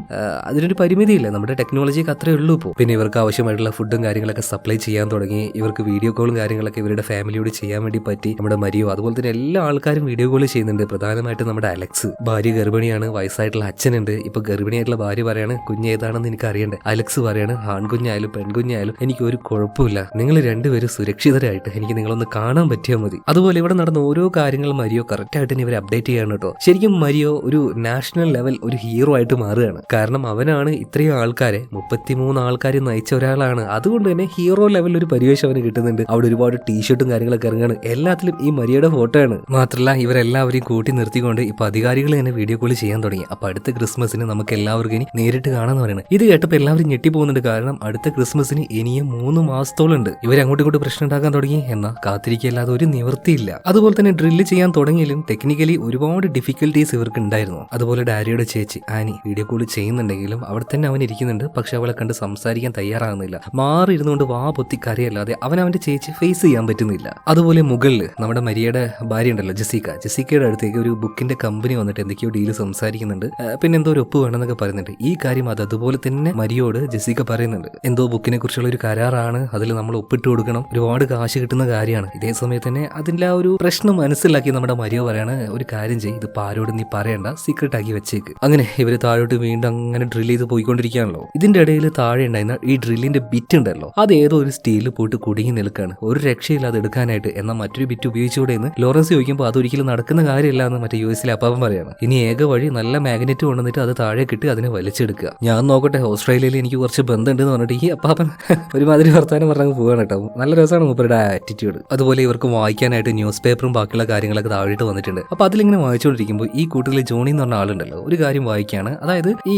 അതിനൊരു പരിമിതിയില്ല. നമ്മുടെ ടെക്നോളജിക്ക് അത്രേ ഉള്ളൂ ഇപ്പോൾ. പിന്നെ ഇവർക്ക് ആവശ്യമായിട്ടുള്ള ഫുഡും കാര്യങ്ങളൊക്കെ സപ്ലൈ ചെയ്യാൻ തുടങ്ങി. ഇവർക്ക് വീഡിയോ കോളും കാര്യങ്ങളൊക്കെ ഇവരുടെ ഫാമിലിയോട് ചെയ്യാൻ വേണ്ടി പറ്റി. നമ്മുടെ മരിയോ, അതുപോലെ തന്നെ എല്ലാ ആൾക്കാരും വീഡിയോ കോൾ ചെയ്യുന്നുണ്ട്. പ്രധാനമായിട്ട് നമ്മുടെ അലക്സ്, ഭാര്യ ഗർഭിണിയാണ്, വയസ്സായിട്ടുള്ള അച്ഛനുണ്ട്. ഇപ്പൊ ഗർഭിണിയായിട്ടുള്ള ഭാര്യ പറയാണ്, കുഞ്ഞ് ഏതാണെന്ന് എനിക്ക് അറിയണ്ടേ. അലക്സ് പറയാണ്, ആൺകുഞ്ഞായാലും പെൺകുഞ്ഞായാലും എനിക്ക് ഒരു കുഴപ്പമില്ല, നിങ്ങൾ രണ്ടുപേരും സുരക്ഷിതരായിട്ട് എനിക്ക് നിങ്ങളൊന്ന് കാണാൻ പറ്റിയാൽ മതി. അതുപോലെ ഇവിടെ നടന്ന ഓരോ കാര്യങ്ങളും മരിയോ കറക്റ്റ് ആയിട്ട് ഇവരെ അപ്ഡേറ്റ് ചെയ്യാണ് കേട്ടോ. ശരിക്കും മരിയോ ഒരു നാഷണൽ ലെവൽ ഒരു ഹീറോ ആയിട്ട് മാറുകയാണ്. കാരണം അവനാണ് ഇത്രയും ആൾക്കാരെ 33 ആൾക്കാരെ നയിച്ച ഒരാളാണ്. അതുകൊണ്ട് തന്നെ ഹീറോ ലെവൽ ഒരു പരിവേഷം മോട്ടിവേഷൻ അവന് കിട്ടുന്നുണ്ട്. അവിടെ ഒരുപാട് ടീഷർട്ടും കാര്യങ്ങളൊക്കെ ഇറങ്ങാണ്. എല്ലാത്തിലും ഈ മരിയയുടെ ഫോട്ടോ ആണ്. മാത്രമല്ല ഇവരെല്ലാവരെയും കൂട്ടി നിർത്തിക്കൊണ്ട് ഇപ്പൊ അധികാരികൾ തന്നെ വീഡിയോ കോൾ ചെയ്യാൻ തുടങ്ങി. അപ്പൊ അടുത്ത ക്രിസ്മസിന് നമുക്ക് എല്ലാവർക്കും ഇനി നേരിട്ട് കാണാന്ന് പറയുന്നത്. ഇത് കേട്ടപ്പോൾ എല്ലാവരും ഞെട്ടിപ്പോകുന്നുണ്ട്. കാരണം അടുത്ത ക്രിസ്മസിന് ഇനിയും 3 മാസത്തോളം ഉണ്ട്. ഇവർ അങ്ങോട്ടും ഇങ്ങോട്ട് പ്രശ്നം ഉണ്ടാക്കാൻ തുടങ്ങി. എന്നാൽ കാത്തിരിക്കല്ലാതെ ഒരു നിവൃത്തിയില്ല. അതുപോലെ തന്നെ ഡ്രില്ല് ചെയ്യാൻ തുടങ്ങിയാലും ടെക്നിക്കലി ഒരുപാട് ഡിഫിക്കൽട്ടീസ് ഇവർക്ക് ഉണ്ടായിരുന്നു. അതുപോലെ ഡാരിയുടെ ചേച്ചി ആനി വീഡിയോ കോൾ ചെയ്യുന്നുണ്ടെങ്കിലും അവിടെ തന്നെ അവൻ ഇരിക്കുന്നുണ്ട്. പക്ഷെ അവളെ കണ്ട് സംസാരിക്കാൻ തയ്യാറാകുന്നില്ല. മാറി ഇരുന്നുകൊണ്ട് വാ പൊത്തി കരയല്ലാതെ അവൻ അവന്റെ ചേച്ചി ഫേസ് ചെയ്യാൻ പറ്റുന്നില്ല. അതുപോലെ മുകളിൽ നമ്മുടെ മരിയയുടെ ഭാര്യ ഉണ്ടല്ലോ ജെസിക്കയുടെ അടുത്തേക്ക് ഒരു ബുക്കിന്റെ കമ്പനി വന്നിട്ട് എന്തൊക്കെയോ ഡീല് സംസാരിക്കുന്നുണ്ട്. പിന്നെ എന്തോ ഒരു ഒപ്പ് വേണമെന്നൊക്കെ പറയുന്നുണ്ട്. ഈ കാര്യം അതുപോലെ തന്നെ മരിയോട് ജെസിക്ക പറയുന്നുണ്ട്. എന്തോ ബുക്കിനെ കുറിച്ചുള്ള ഒരു കരാറാണ്, അതിൽ നമ്മൾ ഒപ്പിട്ട് കൊടുക്കണം, ഒരുപാട് കാശ് കിട്ടുന്ന കാര്യമാണ്. ഇതേ സമയത്ത് തന്നെ അതിന്റെ ആ ഒരു പ്രശ്നം മനസ്സിലാക്കി നമ്മുടെ മരിയോ പറയാണ്, ഒരു കാര്യം ചെയ്യും, ഇത് ആരോടും നീ പറയണ്ട, സീക്രട്ട് ആക്കി വെച്ചേക്ക്. അങ്ങനെ ഇവര് താഴോട്ട് വീണ്ടും അങ്ങനെ ഡ്രിൽ ചെയ്ത് പോയിക്കൊണ്ടിരിക്കുകയാണല്ലോ. ഇതിന്റെ ഇടയിൽ താഴെ ഉണ്ടായിരുന്ന ഈ ഡ്രില്ലിന്റെ ബിറ്റ് ഉണ്ടല്ലോ, അത് ഏതോ ഒരു സ്റ്റീലിൽ പോയിട്ട് കുടുങ്ങി നിൽക്കാണ്. ഒരു രക്ഷയില്ല അത് എടുക്കാനായിട്ട്. എന്നാൽ മറ്റൊരു ബിറ്റ് ഉപയോഗിച്ചുകൂടെ എന്ന് ലോറൻസ് ചോദിക്കുമ്പോൾ അതൊരിക്കലും നടക്കുന്ന കാര്യമില്ല എന്ന് മറ്റേ യുഎസിലെ അപ്പാപ്പൻ പറയാണ്. ഇനി ഏക വഴി നല്ല മാഗ്നറ്റ് കൊണ്ടുവന്നിട്ട് അത് താഴെ കിട്ടി അതിനെ വലിച്ചെടുക്കുക. ഞാൻ നോക്കട്ടെ, ഓസ്ട്രേലിയയിൽ എനിക്ക് കുറച്ച് ബന്ധമുണ്ടെന്ന് പറഞ്ഞിട്ട് ഈ അപ്പാപ്പൻ ഒരുമാതിരി വർത്താനം പറഞ്ഞ് പോവാണ് കേട്ടോ. നല്ല രസമാണ് മൂപ്പരുടെ ആറ്റിറ്റ്യൂഡ്. അതുപോലെ ഇവർക്ക് വായിക്കാനായിട്ട് ന്യൂസ് പേപ്പറും ബാക്കിയുള്ള കാര്യങ്ങളൊക്കെ താഴെയിട്ട് വന്നിട്ടുണ്ട്. അപ്പൊ അതിലിങ്ങനെ വായിച്ചുകൊണ്ടിരിക്കുമ്പോൾ ഈ കൂട്ടത്തിൽ ജോണി എന്ന് പറഞ്ഞ ആളുണ്ടല്ലോ, ഒരു കാര്യം വായിക്കുകയാണ്. അതായത് ഈ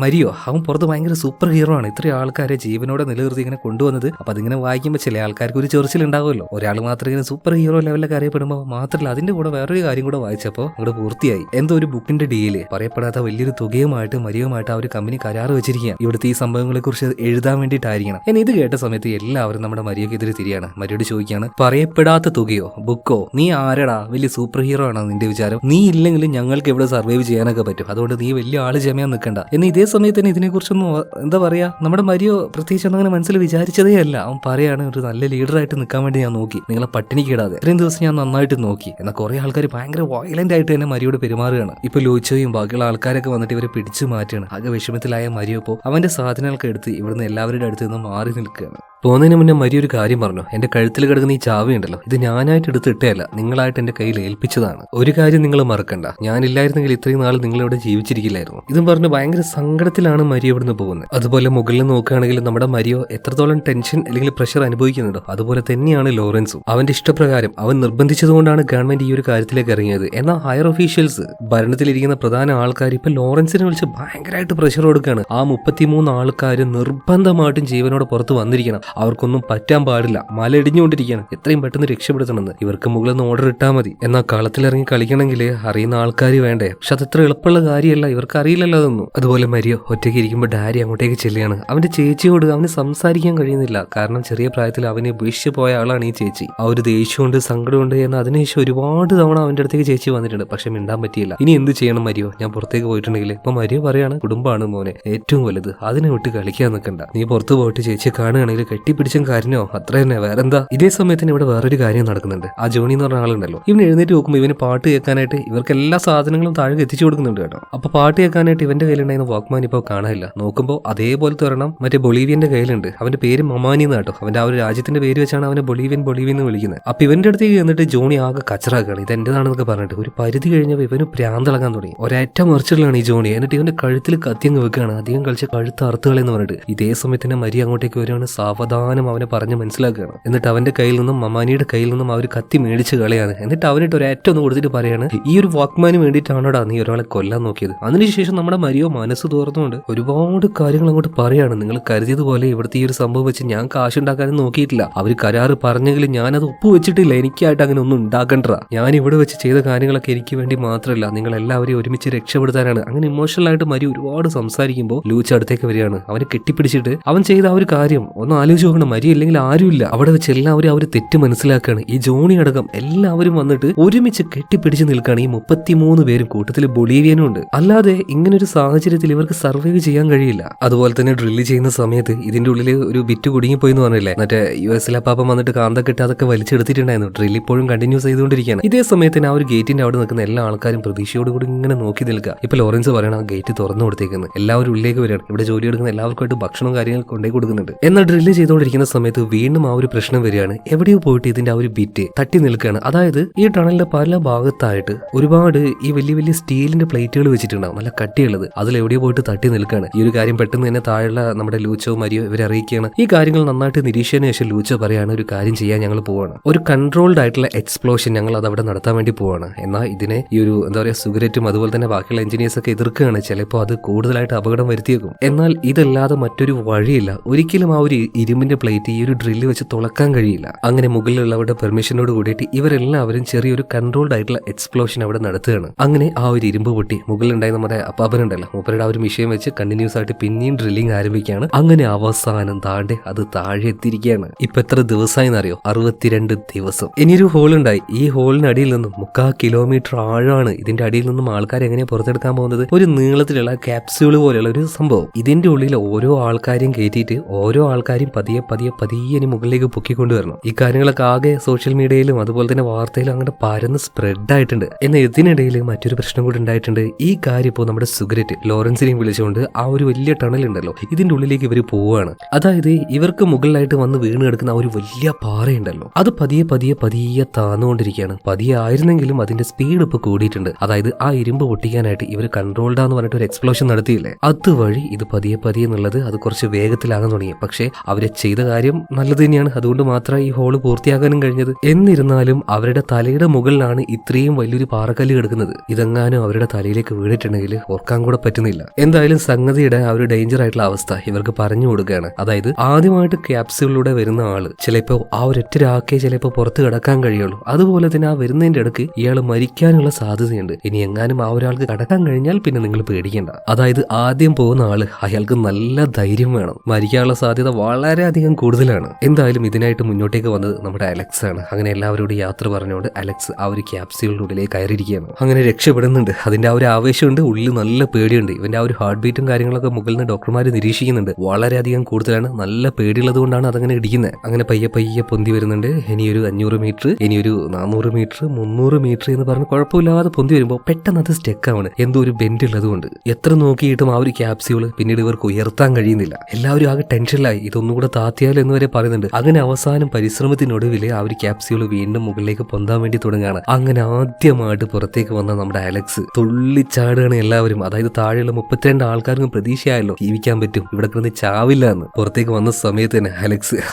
മരിയോ അവൻ പുറത്ത് ഭയങ്കര സൂപ്പർ ഹീറോ ആണ്, ഇത്രയും ആൾക്കാരെ ജീവനോടെ നിലനിർത്തി ഇങ്ങനെ കൊണ്ടുവന്നത്. അപ്പൊ അതിങ്ങനെ വായിക്കുമ്പോൾ ചില ആൾക്കാർക്ക് ഒരു ചൊറിച്ചിലുണ്ടാവുമല്ലോ. ഒരാൾ മാത്രം ഇങ്ങനെ സൂപ്പർ ഹീറോ ലെവലിലൊക്കെ അറിയപ്പെടുമ്പോൾ മാത്രമല്ല അതിന്റെ കൂടെ വേറൊരു കാര്യം കൂടെ വായിച്ചപ്പോൾ അങ്ങോട്ട് പൂർത്തിയായി. എന്തോ ഒരു ബുക്കിന്റെ ഡീല് പറയപ്പെടാത്ത വലിയൊരു തുകയുമായിട്ട് മരിയുമായിട്ട് ആ ഒരു കമ്പനി കരാറ് വെച്ചിരിക്കുക. ഇവിടുത്തെ ഈ സംഭവങ്ങളെ കുറിച്ച് എഴുതാൻ വേണ്ടിയിട്ടായിരിക്കണം. എന്നാൽ ഇത് കേട്ട സമയത്ത് എല്ലാവരും നമ്മുടെ മരിയക്കെതിരെ തിരിയാണ്. മരിയോട് ചോദിക്കുകയാണ്, പറയപ്പെടാത്ത തുകയോ ബുക്കോ, നീ ആരടാ, വലിയ സൂപ്പർ ഹീറോ ആണോ നിന്റെ വിചാരം? നീ ഇല്ലെങ്കിലും ഞങ്ങൾക്ക് ഇവിടെ സർവൈവ് ചെയ്യാനൊക്കെ പറ്റും, അതുകൊണ്ട് നീ വലിയ ആള് ജമയാൻ നിൽക്കണ്ട. എന്നാൽ ഇതേ സമയത്ത് തന്നെ ഇതിനെക്കുറിച്ചൊന്നും എന്താ പറയാ, നമ്മുടെ മരിയോ പ്രത്യേകിച്ച് അങ്ങനെ മനസ്സിൽ വിചാരിച്ചതേ അല്ല. അവൻ പറയാണ്, ഒരു നല്ല ലീഡറായിട്ട് നിൽക്കാൻ വേണ്ടി ഞാൻ നോക്കി, നിങ്ങളെ പട്ടിണിക്ക് ഇടാതെ ഇത്രയും ദിവസം ഞാൻ നന്നായിട്ട് നോക്കി. എന്നാൽ കുറെ ആൾക്കാർ ഭയങ്കര വയലന്റ് ആയിട്ട് തന്നെ മരിയോട് പെരുമാറുകയാണ്. ഇപ്പൊ ലൂച്ചോയും ബാക്കിയുള്ള ആൾക്കാരൊക്കെ വന്നിട്ട് ഇവരെ പിടിച്ചു മാറ്റുകയാണ്. ആകെ വിഷമത്തിലായ മരിയോ അവന്റെ സാധനങ്ങളൊക്കെ എടുത്ത് ഇവിടുന്ന് എല്ലാവരുടെ അടുത്ത് നിന്ന് മാറി നിൽക്കുകയാണ്. പോകുന്നതിന് മുന്നേ മരി ഒരു കാര്യം പറഞ്ഞു, എന്റെ കഴുത്തിൽ കിടക്കുന്ന ഈ ചാവിയുണ്ടല്ലോ, ഇത് ഞാനായിട്ട് എടുത്തിട്ടേയല്ല, നിങ്ങളായിട്ട് എന്റെ കയ്യിൽ ഏൽപ്പിച്ചതാണ്. ഒരു കാര്യം നിങ്ങൾ മറക്കണ്ട, ഞാനില്ലായിരുന്നെങ്കിൽ ഇത്രയും നാൾ നിങ്ങളിവിടെ ജീവിച്ചിരിക്കില്ലായിരുന്നു. ഇതും പറഞ്ഞ് ഭയങ്കര സങ്കടത്തിലാണ് മരിയോ ഇവിടുന്ന് പോകുന്നത്. അതുപോലെ മുകളിൽ നോക്കുകയാണെങ്കിൽ നമ്മുടെ മരിയോ എത്രത്തോളം ടെൻഷൻ അല്ലെങ്കിൽ പ്രഷർ അനുഭവിക്കുന്നുണ്ടോ അതുപോലെ തന്നെയാണ് ലോറൻസും. അവന്റെ ഇഷ്ടപ്രകാരം അവൻ നിർബന്ധിച്ചതുകൊണ്ടാണ് ഗവൺമെന്റ് ഈ ഒരു കാര്യത്തിലേക്ക് ഇറങ്ങിയത്. എന്നാൽ ഹയർ ഒഫീഷ്യൽസ്, ഭരണത്തിലിരിക്കുന്ന പ്രധാന ആൾക്കാർ ഇപ്പൊ ലോറൻസിനെ വിളിച്ച് ഭയങ്കരമായിട്ട് പ്രഷർ കൊടുക്കുകയാണ്. ആ 33 ആൾക്കാർ നിർബന്ധമായിട്ടും ജീവനോടെ പുറത്ത് വന്നിരിക്കണം, അവർക്കൊന്നും പറ്റാൻ പാടില്ല, മല ഇടിഞ്ഞുകൊണ്ടിരിക്കുകയാണ്, എത്രയും പെട്ടെന്ന് രക്ഷപ്പെടുത്തണമെന്ന്. ഇവർക്ക് മുകളിൽ നിന്ന് ഓർഡർ ഇട്ടാൽ മതി. എന്നാൽ കളത്തിലിറങ്ങി കളിക്കണമെങ്കിൽ അറിയുന്ന ആൾക്കാർ വേണ്ടേ? പക്ഷെ അത് ഇത്ര എളുപ്പമുള്ള കാര്യമല്ല, ഇവർക്ക് അറിയില്ലല്ലോ അതൊന്നും. അതുപോലെ മരിയോ ഒറ്റയ്ക്ക് ഇരിക്കുമ്പോൾ ഡാരി അങ്ങോട്ടേക്ക് ചെല്ലുകയാണ്. അവന്റെ ചേച്ചിയോട് അവന് സംസാരിക്കാൻ കഴിയുന്നില്ല. കാരണം ചെറിയ പ്രായത്തിൽ അവനെ ഉപേക്ഷിച്ച് പോയ ആളാണ് ഈ ചേച്ചി. ആ ഒരു ദേഷ്യമുണ്ട്, സങ്കടമുണ്ട് എന്ന് അതിനുശേഷം ഒരുപാട് തവണ അവന്റെ അടുത്തേക്ക് ചേച്ചി വന്നിട്ടുണ്ട്. പക്ഷെ മിണ്ടാൻ പറ്റിയില്ല. ഇനി എന്ത് ചെയ്യണം മരിയോ? ഞാൻ പുറത്തേക്ക് പോയിട്ടുണ്ടെങ്കിൽ ഇപ്പൊ മരിയോ പറയാണ്, കുടുംബമാണ് മോനെ ഏറ്റവും വലുത്, അതിനെ വിട്ട് കളിക്കാൻ നിൽക്കണ്ട. നീ പുറത്ത് പോയിട്ട് ചേച്ചിയെ കാണുകയാണെങ്കിൽ കെട്ടിപ്പിടിച്ചും കാര്യനോ അത്ര തന്നെ, വേറെന്താ? ഇതേ സമയത്തിന് ഇവിടെ വേറൊരു കാര്യം നടക്കുന്നുണ്ട്. ആ ജോണി എന്ന് പറഞ്ഞ ആളുണ്ടല്ലോ, ഇവൻ എഴുന്നേറ്റ് നോക്കുമ്പോൾ ഇവന് പാട്ട് കേൾക്കാനായിട്ട് ഇവർക്ക് എല്ലാ സാധനങ്ങളും താഴെ എത്തിച്ചു കൊടുക്കുന്നുണ്ട് കേട്ടോ. അപ്പൊ പാട്ട് കേൾക്കാനായിട്ട് ഇവന്റെ കയ്യിലുണ്ടായിരുന്ന വാക്മാൻ ഇപ്പോൾ കാണാനില്ല. നോക്കുമ്പോൾ അതേപോലത്തെ ഒരെണ്ണം മറ്റേ ബൊളീവിയന്റെ കയ്യിലുണ്ട്. അവന്റെ പേര് മമാനി എന്ന് കേട്ടോ. അവന്റെ ആ ഒരു രാജ്യത്തിന്റെ പേര് വെച്ചാണ് അവനെ ബൊളീവിയൻ എന്ന് വിളിക്കുന്നത്. അപ്പൊ ഇവന്റെ അടുത്തേക്ക് എന്നിട്ട് ജോണി ആകെ കച്ചറാക്കാണ്, ഇത് എന്റേതാണെന്നൊക്കെ പറഞ്ഞിട്ട്. ഒരു പരിധി കഴിഞ്ഞപ്പോൾ ഇവന് പ്രാന്തളക്കാൻ തുടങ്ങി. ഒരേറ്റ മറിച്ചിലാണ് ഈ ജോണി. എന്നിട്ട് ഇവന്റെ കഴുത്തിൽ കത്തിയങ്ങ് വെക്കുകയാണ്, അധികം കളിച്ച കഴുത്ത് അറുത്തുകളെന്ന് പറഞ്ഞിട്ട്. ഇതേ സമയത്തിന് മരി അങ്ങോട്ടേക്ക് വരുവാണ്, സാവധാനം അവനെ പറഞ്ഞ് മനസ്സിലാക്കുകയാണ്. എന്നിട്ട് അവന്റെ കയ്യിൽ നിന്നും മമാനിയുടെ കയ്യിൽ നിന്നും അവർ കത്തി മേടിച്ച് കളയാണ്. എന്നിട്ട് അവനിട്ട് ഒരേറ്റം ഒന്ന് കൊടുത്തിട്ട് പറയാണ്, ഈ ഒരു വാക്മാന് വേണ്ടിയിട്ടാണോടാ നീ ഒരാളെ കൊല്ലാൻ നോക്കിയത്? അതിനുശേഷം നമ്മുടെ മരിയോ മനസ്സ് തുറന്നുകൊണ്ട് ഒരുപാട് കാര്യങ്ങൾ അങ്ങോട്ട് പറയാണ്. നിങ്ങൾ കരുതിയതുപോലെ ഇവിടുത്തെ ഈ ഒരു സംഭവം വെച്ച് ഞാൻ കാശുണ്ടാക്കാനും നോക്കിയിട്ടില്ല. അവർ കരാറ് പറഞ്ഞെങ്കിലും ഞാനത് ഒപ്പുവെച്ചിട്ടില്ല, എനിക്കായിട്ട് അങ്ങനെ ഒന്നും ഉണ്ടാക്കണ്ട. ഞാൻ ഇവിടെ വെച്ച് ചെയ്ത കാര്യങ്ങളൊക്കെ എനിക്ക് വേണ്ടി മാത്രമല്ല, നിങ്ങൾ എല്ലാവരെയും ഒരുമിച്ച് രക്ഷപ്പെടുത്താനാണ്. അങ്ങനെ ഇമോഷണൽ ആയിട്ട് മരി ഒരുപാട് സംസാരിക്കുമ്പോൾ ലൂച്ച് അടുത്തേക്ക് വരികയാണ്. അവനെ കെട്ടിപ്പിടിച്ചിട്ട് അവൻ ചെയ്ത ആ ഒരു കാര്യം ഒന്ന് ആലോചിച്ച് നോക്കണം. മരി ഇല്ലെങ്കിൽ ആരുമില്ല. അവിടെ വെച്ച് എല്ലാവരും അവർ തെറ്റ് മനസ്സിലാക്കുകയാണ്. ഈ ജോണി അടക്കം എല്ലാവരും വന്നിട്ട് ഒരുമിച്ച് കെട്ടിപ്പിടിച്ച് നിൽക്കുകയാണ്. ഈ 33 പേരും, കൂട്ടത്തിൽ ബൊളീവിയനും ഉണ്ട്. അല്ലാതെ ഇങ്ങനെ ഒരു സാഹചര്യത്തിൽ ഇവർക്ക് സർവൈവ് ചെയ്യാൻ കഴിയില്ല. അതുപോലെ തന്നെ ഡ്രില്ല് ചെയ്യുന്ന സമയത്ത് ഇതിന്റെ ഉള്ളിൽ ഒരു ബിറ്റ് കുടുങ്ങിപ്പോയി എന്ന് പറഞ്ഞില്ലേ, മറ്റേ യുഎസിലെ പാപ്പ വന്നിട്ട് കാന്തക്കെട്ട് അതൊക്കെ വലിച്ചെടുത്തിട്ടുണ്ടായിരുന്നു. ഡ്രില്ല് ഇപ്പോഴും കണ്ടിന്യൂസ് ചെയ്തുകൊണ്ടിരിക്കുകയാണ്. ഇതേ സമയത്തിന് ആ ഒരു ഗേറ്റിന്റെ അവിടെ നിൽക്കുന്ന എല്ലാ ആൾക്കാരും പ്രതീക്ഷയോടുകൂടി ഇങ്ങനെ നോക്കി നിൽക്കുക. ഇപ്പൊ ലോറൻസ് പറയണം, ആ ഗേറ്റ് തുറന്നു കൊടുത്തേക്കുന്നത്, എല്ലാവരും ഉള്ളിലേക്ക് വരികയാണ്. ഇവിടെ ജോലി എടുക്കുന്ന എല്ലാവർക്കുമായിട്ട് ഭക്ഷണവും കാര്യങ്ങളും കൊണ്ടേ കൊടുക്കുന്നുണ്ട്. എന്നാൽ ഡ്രില്ല് ചെയ്തുകൊണ്ടിരിക്കുന്ന സമയത്ത് വീണ്ടും ആ ഒരു പ്രശ്നം വരികയാണ്. എവിടെയോ പോയിട്ട് ഇതിന്റെ ആ ഒരു ബിറ്റ് തട്ടി നിൽക്കുകയാണ്. അതായത് ഈ ടണലിന്റെ പല ഭാഗത്തായിട്ട് ഒരുപാട് ഈ വലിയ വലിയ സ്റ്റീലിന്റെ പ്ലേറ്റുകൾ വെച്ചിട്ടുണ്ടാവും, നല്ല കട്ടിയുള്ളത്. അതിൽ എവിടെയോ പോയിട്ട് തട്ടി നിൽക്കുകയാണ്. ഈ ഒരു കാര്യം പെട്ടെന്ന് തന്നെ താഴെയുള്ള നമ്മുടെ ലൂച്ചോ മരിയോ ഇവരെ അറിയിക്കുകയാണ്. ഈ കാര്യങ്ങൾ നന്നായിട്ട് നിരീക്ഷിക്കാൻ നിമിഷത്തിന് ശേഷം ലൂച്ചോ പറയാണ് ഒരു കാര്യം ചെയ്യാൻ ഞങ്ങൾ പോവാണ്, ഒരു കൺട്രോൾഡ് ആയിട്ടുള്ള എക്സ്പ്ലോഷൻ ഞങ്ങൾ അത് അവിടെ നടത്താൻ വേണ്ടി പോവാണ്. എന്നാൽ ഇതിനെ ഈ ഒരു എന്താ പറയുക സിഗരറ്റും അതുപോലെ തന്നെ ബാക്കിയുള്ള എഞ്ചിനീയേഴ്സ് ഒക്കെ എതിർക്കുകയാണ്. ചിലപ്പോൾ അത് കൂടുതലായിട്ട് അപകടം വരുത്തിയേക്കും. എന്നാൽ ഇതല്ലാതെ മറ്റൊരു വഴിയില്ല. ഒരിക്കലും ആ ഒരു ഇരുമ്പിന്റെ പ്ലേറ്റ് ഈ ഒരു ഡ്രില്ല് വെച്ച് തുളക്കാൻ കഴിയില്ല. അങ്ങനെ മുകളിലുള്ളവരുടെ പെർമിഷനോട് കൂടിയിട്ട് ഇവരെല്ലാവരും ചെറിയൊരു കൺട്രോൾഡ് ആയിട്ടുള്ള എക്സ്പ്ലോഷൻ അവിടെ നടത്തുകയാണ്. അങ്ങനെ ആ ഒരു ഇരുമ്പ് പൊട്ടി മുകളിലുണ്ടായി നമ്മുടെ അപ്പാപ്പനുണ്ടല്ലോ, മൂപ്പരുടെ ആ ഒരു മിഷീൻ വെച്ച് കണ്ടിന്യൂസ് ആയിട്ട് പിന്നെയും ഡ്രില്ലിംഗ് ആരംഭിക്കുകയാണ്. അങ്ങനെ അവസാനം താണ്ടെ അത് താഴെ എത്തിയിരിക്കുകയാണ്. ഇപ്പൊ എത്ര ദിവസമായി എന്നറിയോ? 62 ദിവസം. ഇനിയൊരു ഹോൾ ഉണ്ടായി. ഈ ഹോളിനടിയിൽ നിന്നും 3/4 കിലോമീറ്റർ ആഴമാണ്. ഇതിന്റെ അടിയിൽ നിന്നും ആൾക്കാർ എങ്ങനെയാ പുറത്തെടുക്കാൻ പോകുന്നത്? ഒരു നീളത്തിലുള്ള ക്യാപ്സ്യൂള് പോലെയുള്ള ഒരു സംഭവം. ഇതിന്റെ ഉള്ളിൽ ഓരോ ആൾക്കാരെയും കയറ്റിയിട്ട് ഓരോ ആൾക്കാരും പതിയെ പതിയെ പതിയെ ഇനി മുകളിലേക്ക് പൊക്കിക്കൊണ്ടുവരണം. ഈ കാര്യങ്ങളൊക്കെ ആകെ സോഷ്യൽ മീഡിയയിലും അതുപോലെ തന്നെ വാർത്തയിലും അങ്ങനെ പരന്ന് സ്പ്രെഡ് ആയിട്ടുണ്ട്. എന്നാൽ ഇതിനിടയിൽ മറ്റൊരു പ്രശ്നം കൂടി ഉണ്ടായിട്ടുണ്ട്. ഈ കാര്യം ഇപ്പോൾ നമ്മുടെ സിഗരറ്റ് ലോറൻസിനെയും വിളിച്ചുകൊണ്ട് ആ ഒരു വലിയ ടണൽ ഉണ്ടല്ലോ, ഇതിന്റെ ഉള്ളിലേക്ക് ഇവർ പോവുകയാണ്. അതായത് ഇവർക്ക് മുകളിലായിട്ട് വന്ന് വീണ് കിടക്കുന്ന ആ ഒരു വലിയ പാറയുണ്ടല്ലോ, അത് പതിയെ പതിയെ പതിയെ താന്നുകൊണ്ടിരിക്കുകയാണ്. പതിയെ ആയിരുന്നെങ്കിലും അതിന്റെ സ്പീഡ് ഇപ്പൊ കൂടിയിട്ടുണ്ട്. അതായത് ആ ഇരുമ്പ് പൊട്ടിക്കാനായിട്ട് ഇവർ കൺട്രോൾഡാന്ന് പറഞ്ഞിട്ട് ഒരു എക്സ്പ്ലോഷൻ നടത്തിയില്ലേ, അതുവഴി ഇത് പതിയെ പതിയെ എന്നുള്ളത് അത് കുറച്ച് വേഗത്തിലാകാൻ തുടങ്ങി. പക്ഷേ അവരെ ചെയ്ത കാര്യം നല്ലത് തന്നെയാണ്. അതുകൊണ്ട് മാത്രമേ ഈ ഹോള് പൂർത്തിയാക്കാനും കഴിഞ്ഞത്. എന്നിരുന്നാലും അവരുടെ തലയുടെ മുകളിലാണ് ഇത്രയും വലിയൊരു പാറക്കല്ല് കിടക്കുന്നത്. ഇതെങ്ങാനും അവരുടെ തലയിലേക്ക് വീണിട്ടുണ്ടെങ്കിൽ ഓർക്കാൻ കൂടെ പറ്റുന്നില്ല. എന്തായാലും സംഗതിയുടെ ആ ഒരു ഡേഞ്ചർ ആയിട്ടുള്ള അവസ്ഥ ഇവർക്ക് പറഞ്ഞു കൊടുക്കുകയാണ്. അതായത് ആദ്യമായിട്ട് ക്യാപ്സ്യൂളിലൂടെ വരുന്ന ആള് ചിലപ്പോ ആ ഒരൊറ്റ രാക്കേ ചിലപ്പോ പുറത്ത് കിടക്കാൻ കഴിയുള്ളൂ. അതുപോലെ തന്നെ ആ വരുന്നതിന്റെ ഇടയ്ക്ക് ഇയാൾ മരിക്കാനുള്ള സാധ്യതയുണ്ട്. ഇനി എങ്ങാനും ആ ഒരാൾക്ക് കടക്കാൻ കഴിഞ്ഞാൽ പിന്നെ നിങ്ങൾ പേടിക്കേണ്ട. അതായത് ആദ്യം പോകുന്ന ആള് അയാൾക്ക് നല്ല ധൈര്യം വേണം. മരിക്കാനുള്ള സാധ്യത വളരെയധികം കൂടുതലാണ്. എന്തായാലും ഇതിനായിട്ട് മുന്നോട്ടേക്ക് വന്നത് നമ്മുടെ അലക്സ് ആണ്. അങ്ങനെ എല്ലാവരോടും യാത്ര പറഞ്ഞുകൊണ്ട് അലക്സ് ആ ഒരു ക്യാപ്സ്യൂളിനുള്ളിലേക്ക് കയറിയിരിക്കുകയാണ്. അങ്ങനെ രക്ഷപ്പെടുന്നുണ്ട്. അതിന്റെ ആ ഒരു ആവേശമുണ്ട്, ഉള്ളിൽ നല്ല പേടിയുണ്ട്. ഇവന്റെ ആ ഒരു ഹാർട്ട് ബീറ്റും കാര്യങ്ങളൊക്കെ മുകളിൽ നിന്ന് ഡോക്ടർമാർ നിരീക്ഷിക്കുന്നുണ്ട്. വളരെയധികം കൂടുതലാണ്. നല്ല പേടിയുള്ളത് കൊണ്ടാണ് അതങ്ങനെ ഇടിക്കുന്നത്. അങ്ങനെ പയ്യെ പയ്യെ പൊന്തി വരുന്നുണ്ട്. ഇനിയൊരു 500 മീറ്റർ, ഇനിയൊരു 400 മീറ്റർ, 300 മീറ്റർ എന്ന് പറഞ്ഞ് കുഴപ്പമില്ലാതെ പൊന്തി വരുമ്പോൾ പെട്ടെന്ന് അത് സ്റ്റെക്കാണ്. എന്തോ ഒരു ബെൻഡ് ഉള്ളത് കൊണ്ട് എത്ര നോക്കിയിട്ടും ആ ഒരു ക്യാപ്സ്യൂള് പിന്നീട് ഇവർക്ക് ഉയർത്താൻ കഴിയുന്നില്ല. എല്ലാവരും ആകെ ടെൻഷനിലായി. ഇതൊന്നും കൂടെ താത്തിയാലോ എന്ന് വരെ പറയുന്നുണ്ട്. അങ്ങനെ അവസാനം പരിശ്രമത്തിനൊടുവിൽ ആ ഒരു ക്യാപ്സ്യൂള് വീണ്ടും മുകളിലേക്ക് പൊന്താൻ വേണ്ടി തുടങ്ങുകയാണ്. അങ്ങനെ ആദ്യമായിട്ട് പുറത്തേക്ക് വന്ന നമ്മുടെ അലക്സ് തുള്ളിച്ചാടുകയാണ് എല്ലാവരും. അതായത് താഴെയുള്ള 32 ആൾക്കാർക്കും പ്രതീക്ഷയായല്ലോ ജീവിക്കാൻ പറ്റും, ഇവിടെ കിടന്ന് ചാവില്ല എന്ന്. പുറത്തേക്ക് വന്ന സമയത്ത് തന്നെ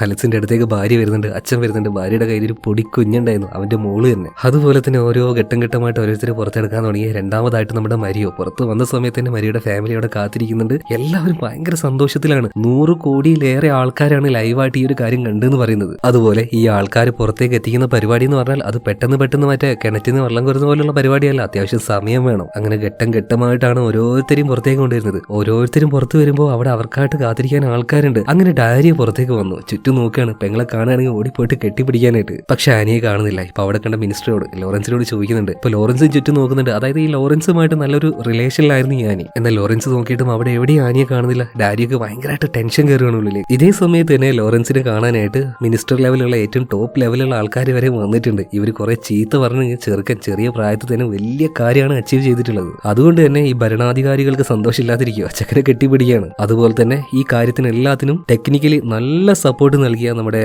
അലക്സിന്റെ അടുത്തേക്ക് ഭാര്യ വരുന്നുണ്ട്, അച്ഛൻ വരുന്നുണ്ട്. ഭാര്യയുടെ കയ്യിൽ ഒരു പൊടി കുഞ്ഞുണ്ടായിരുന്നു, അവന്റെ മോള് തന്നെ. അതുപോലെ തന്നെ ഓരോ ഘട്ടം ഘട്ടമായിട്ട് ഓരോരുത്തരെ പുറത്തെടുക്കാൻ തുടങ്ങി. രണ്ടാമതായിട്ട് നമ്മുടെ മരിയോ പുറത്ത് വന്ന സമയത്ത് തന്നെ മരിയുടെ ഫാമിലി അവിടെ കാത്തിരിക്കുന്നുണ്ട്. എല്ലാവരും ഭയങ്കര സന്തോഷത്തിലാണ്. 100 കോടിയിലേറെ ആൾക്കാരാണ് ലൈവായിട്ട് ഈ ഒരു കാര്യം കണ്ടെന്ന് പറയുന്നത്. അതുപോലെ ഈ ആൾക്കാർ പുറത്തേക്ക് എത്തിക്കുന്ന പരിപാടി എന്ന് പറഞ്ഞാൽ അത് പെട്ടെന്ന് മറ്റേ കിണറ്റിന്ന് വെള്ളം കുറഞ്ഞ പോലുള്ള പരിപാടിയല്ല, അത്യാവശ്യം സമയം വേണം. അങ്ങനെ ഘട്ടം ഘട്ടമായിട്ടാണ് ഓരോരുത്തരെയും പുറത്തേക്ക് കൊണ്ടുവരുന്നത്. ഓരോരുത്തരും പുറത്തു വരുമ്പോൾ അവിടെ അവർക്കായിട്ട് കാത്തിരിക്കാൻ ആൾക്കാരുണ്ട്. അങ്ങനെ ഡാരിയ പുറത്തേക്ക് വന്നു, ചുറ്റും നോക്കുകയാണ്. പെങ്ങളെ കാണുകയാണെങ്കിൽ ഓടിപ്പോയിട്ട് കെട്ടിപ്പിടിക്കാനായിട്ട്. പക്ഷെ ആനിയെ കാണുന്നില്ല. ഇപ്പൊ അവിടെ കണ്ട മിനിസ്റ്ററോട് ലോറൻസിനോട് ചോദിക്കുന്നുണ്ട്. ഇപ്പൊ ലോറൻസും ചുറ്റും നോക്കുന്നുണ്ട്. അതായത് ഈ ലോറൻസുമായിട്ട് നല്ലൊരു റിലേഷനിലായിരുന്നു ഈ ആനി. എന്നാൽ ലോറൻസ് നോക്കിയിട്ടും അവിടെ എവിടെയും ആനിയെ കാണുന്നില്ല. ഡാരിയൊക്കെ ഭയങ്കരമായിട്ട് ടെൻഷൻ കയറുകയാണ് ഉള്ളിൽ. ഇതേ സമയത്ത് തന്നെ ലോറൻസിനെ കാണാനായിട്ട് മിനിസ്റ്റർ ലെവലുള്ള ഏറ്റവും ടോപ്പ് ലെവലുള്ള ആൾക്കാർ വരെ വന്നിട്ടുണ്ട്. ഇവർ കുറെ ചീത്ത പറഞ്ഞ് ചെറുക്കൻ ചെറിയ പ്രായത്തിൽ തന്നെ വലിയ കാര്യമാണ് അച്ചീവ് ചെയ്തിട്ടുള്ളത്. അതുകൊണ്ട് തന്നെ ഈ ഭരണാധികാരികൾക്ക് സന്തോഷമില്ലാതിരിക്കുക, ചക്കരെ കെട്ടിപ്പിടിക്കുകയാണ്. അതുപോലെ തന്നെ ഈ കാര്യത്തിന് എല്ലാത്തിനും ടെക്നിക്കലി നല്ല സപ്പോർട്ട് നൽകിയ നമ്മുടെ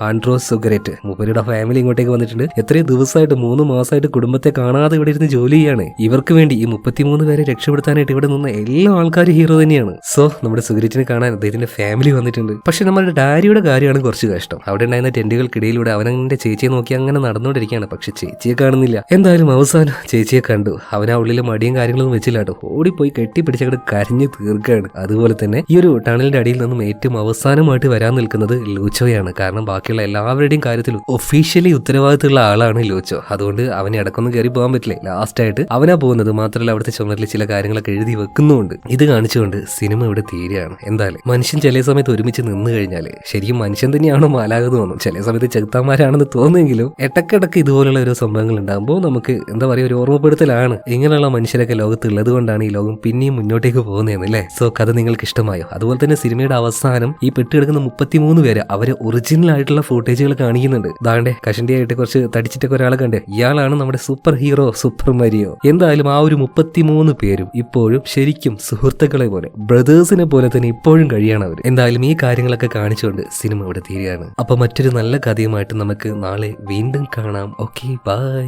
ആൻഡ്രോസ് സുഗരറ്റ് മൂപ്പരുടെ ഫാമിലി ഇങ്ങോട്ടേക്ക് വന്നിട്ടുണ്ട്. എത്രയും ദിവസമായിട്ട് 3 മാസമായിട്ട് കുടുംബത്തെ കാണാതെ ഇവിടെ ഇരുന്ന് ജോലി ചെയ്യാണ്. ഇവർക്ക് വേണ്ടി ഈ 33 പേരെ രക്ഷപ്പെടുത്താനായിട്ട് ഇവിടെ നിന്ന് എല്ലാ ആൾക്കാരും ഹീറോ തന്നെയാണ്. സോ നമ്മുടെ സുഗരറ്റിനെ കാണാൻ അദ്ദേഹത്തിന്റെ ഫാമിലി വന്നിട്ടുണ്ട്. പക്ഷെ നമ്മുടെ ഡാരിയുടെ കാര്യമാണ് കുറച്ച് കഷ്ടം. അവിടെ ഉണ്ടായിരുന്ന ടെന്റുകൾക്കിടയിലൂടെ അവനെ ചേച്ചിയെ നോക്കി അങ്ങനെ നടന്നുകൊണ്ടിരിക്കുകയാണ്. പക്ഷെ ചേച്ചിയെ കാണുന്നില്ല. എന്തായാലും അവസാനം ചേച്ചിയെ കണ്ടു. അവൻ ആ ഉള്ളിലെ മടിയും കാര്യങ്ങളൊന്നും വെച്ചില്ല കേട്ടോ, ഓടിപ്പോയി കെട്ടിപ്പിടിച്ചങ്ങോട്ട് കരഞ്ഞു തീർക്കുകയാണ്. അതുപോലെ തന്നെ ഈ ഒരു ടണലിന്റെ അടിയിൽ നിന്നും ഏറ്റവും അവസാനമായിട്ട് വരാൻ നിൽക്കുന്നത് ലൂച്ചോയാണ്. കാരണം ബാക്കിയുള്ള എല്ലാവരുടെയും കാര്യത്തിൽ ഒഫീഷ്യലി ഉത്തരവാദിത്തമുള്ള ആളാണ് ലൂച്ചോ. അതുകൊണ്ട് അവനെ ഇടക്കൊന്നും കയറി പോകാൻ പറ്റില്ല. ലാസ്റ്റ് ആയിട്ട് അവനാ പോകുന്നത്. മാത്രമല്ല അവിടുത്തെ ചുമരിൽ ചില കാര്യങ്ങളൊക്കെ എഴുതി വെക്കുന്നുണ്ട്. ഇത് കാണിച്ചുകൊണ്ട് സിനിമ ഇവിടെ തീരുകയാണ്. എന്തായാലും മനുഷ്യൻ ചില സമയത്ത് ഒരുമിച്ച് നിന്ന് കഴിഞ്ഞാൽ ശരിക്കും മനുഷ്യൻ തന്നെയാണോ മാലാകെന്ന് തോന്നും. ചില സമയത്ത് ചെകുത്താന്മാരാണെന്ന് തോന്നുമെങ്കിലും ഇടക്കിടക്ക് ഇതുപോലുള്ള ഓരോ സംഭവങ്ങൾ ഉണ്ടാകുമ്പോൾ നമുക്ക് എന്താ പറയുക, ഒരു ഓർമ്മപ്പെടുത്തലാണ് ഇങ്ങനെയുള്ള മനുഷ്യരൊക്കെ ലോകത്തുള്ളത് കൊണ്ടാണ് ഈ ലോകം പിന്നെയും മുന്നോട്ടേക്ക് പോകുന്നതെന്ന് അല്ലേ. സോ കഥ നിങ്ങൾക്ക് ഇഷ്ടമായോ? അതുപോലെ തന്നെ സിനിമയുടെ അവസാനം ഈ പെട്ടിയെടുക്കുന്ന 33 പേര് അവരെ ഒറിജിനൽ ആയിട്ടുള്ള ഫുട്ടേജുകൾ കാണിക്കുന്നുണ്ട്. ദാണ്ടെ കഷണ്ടിയായിട്ട് കുറച്ച് തടിച്ചിട്ടൊക്കെ ഒരാളെ കണ്ടേ, ഇയാളാണ് നമ്മുടെ സൂപ്പർ ഹീറോ സൂപ്പർ മരിയോ. എന്തായാലും ആ ഒരു 33 പേരും ഇപ്പോഴും ശരിക്കും സുഹൃത്തുക്കളെ പോലെ, ബ്രദേഴ്സിനെ പോലെ തന്നെ ഇപ്പോഴും കഴിയാണ് അവർ. എന്തായാലും ഈ കാര്യങ്ങളൊക്കെ കാണിച്ചുകൊണ്ട് സിനിമ ഇവിടെ തീരുകയാണ്. അപ്പൊ മറ്റൊരു നല്ല കഥയുമായിട്ട് നമുക്ക് നാളെ വീണ്ടും കാണാം. Okay, by.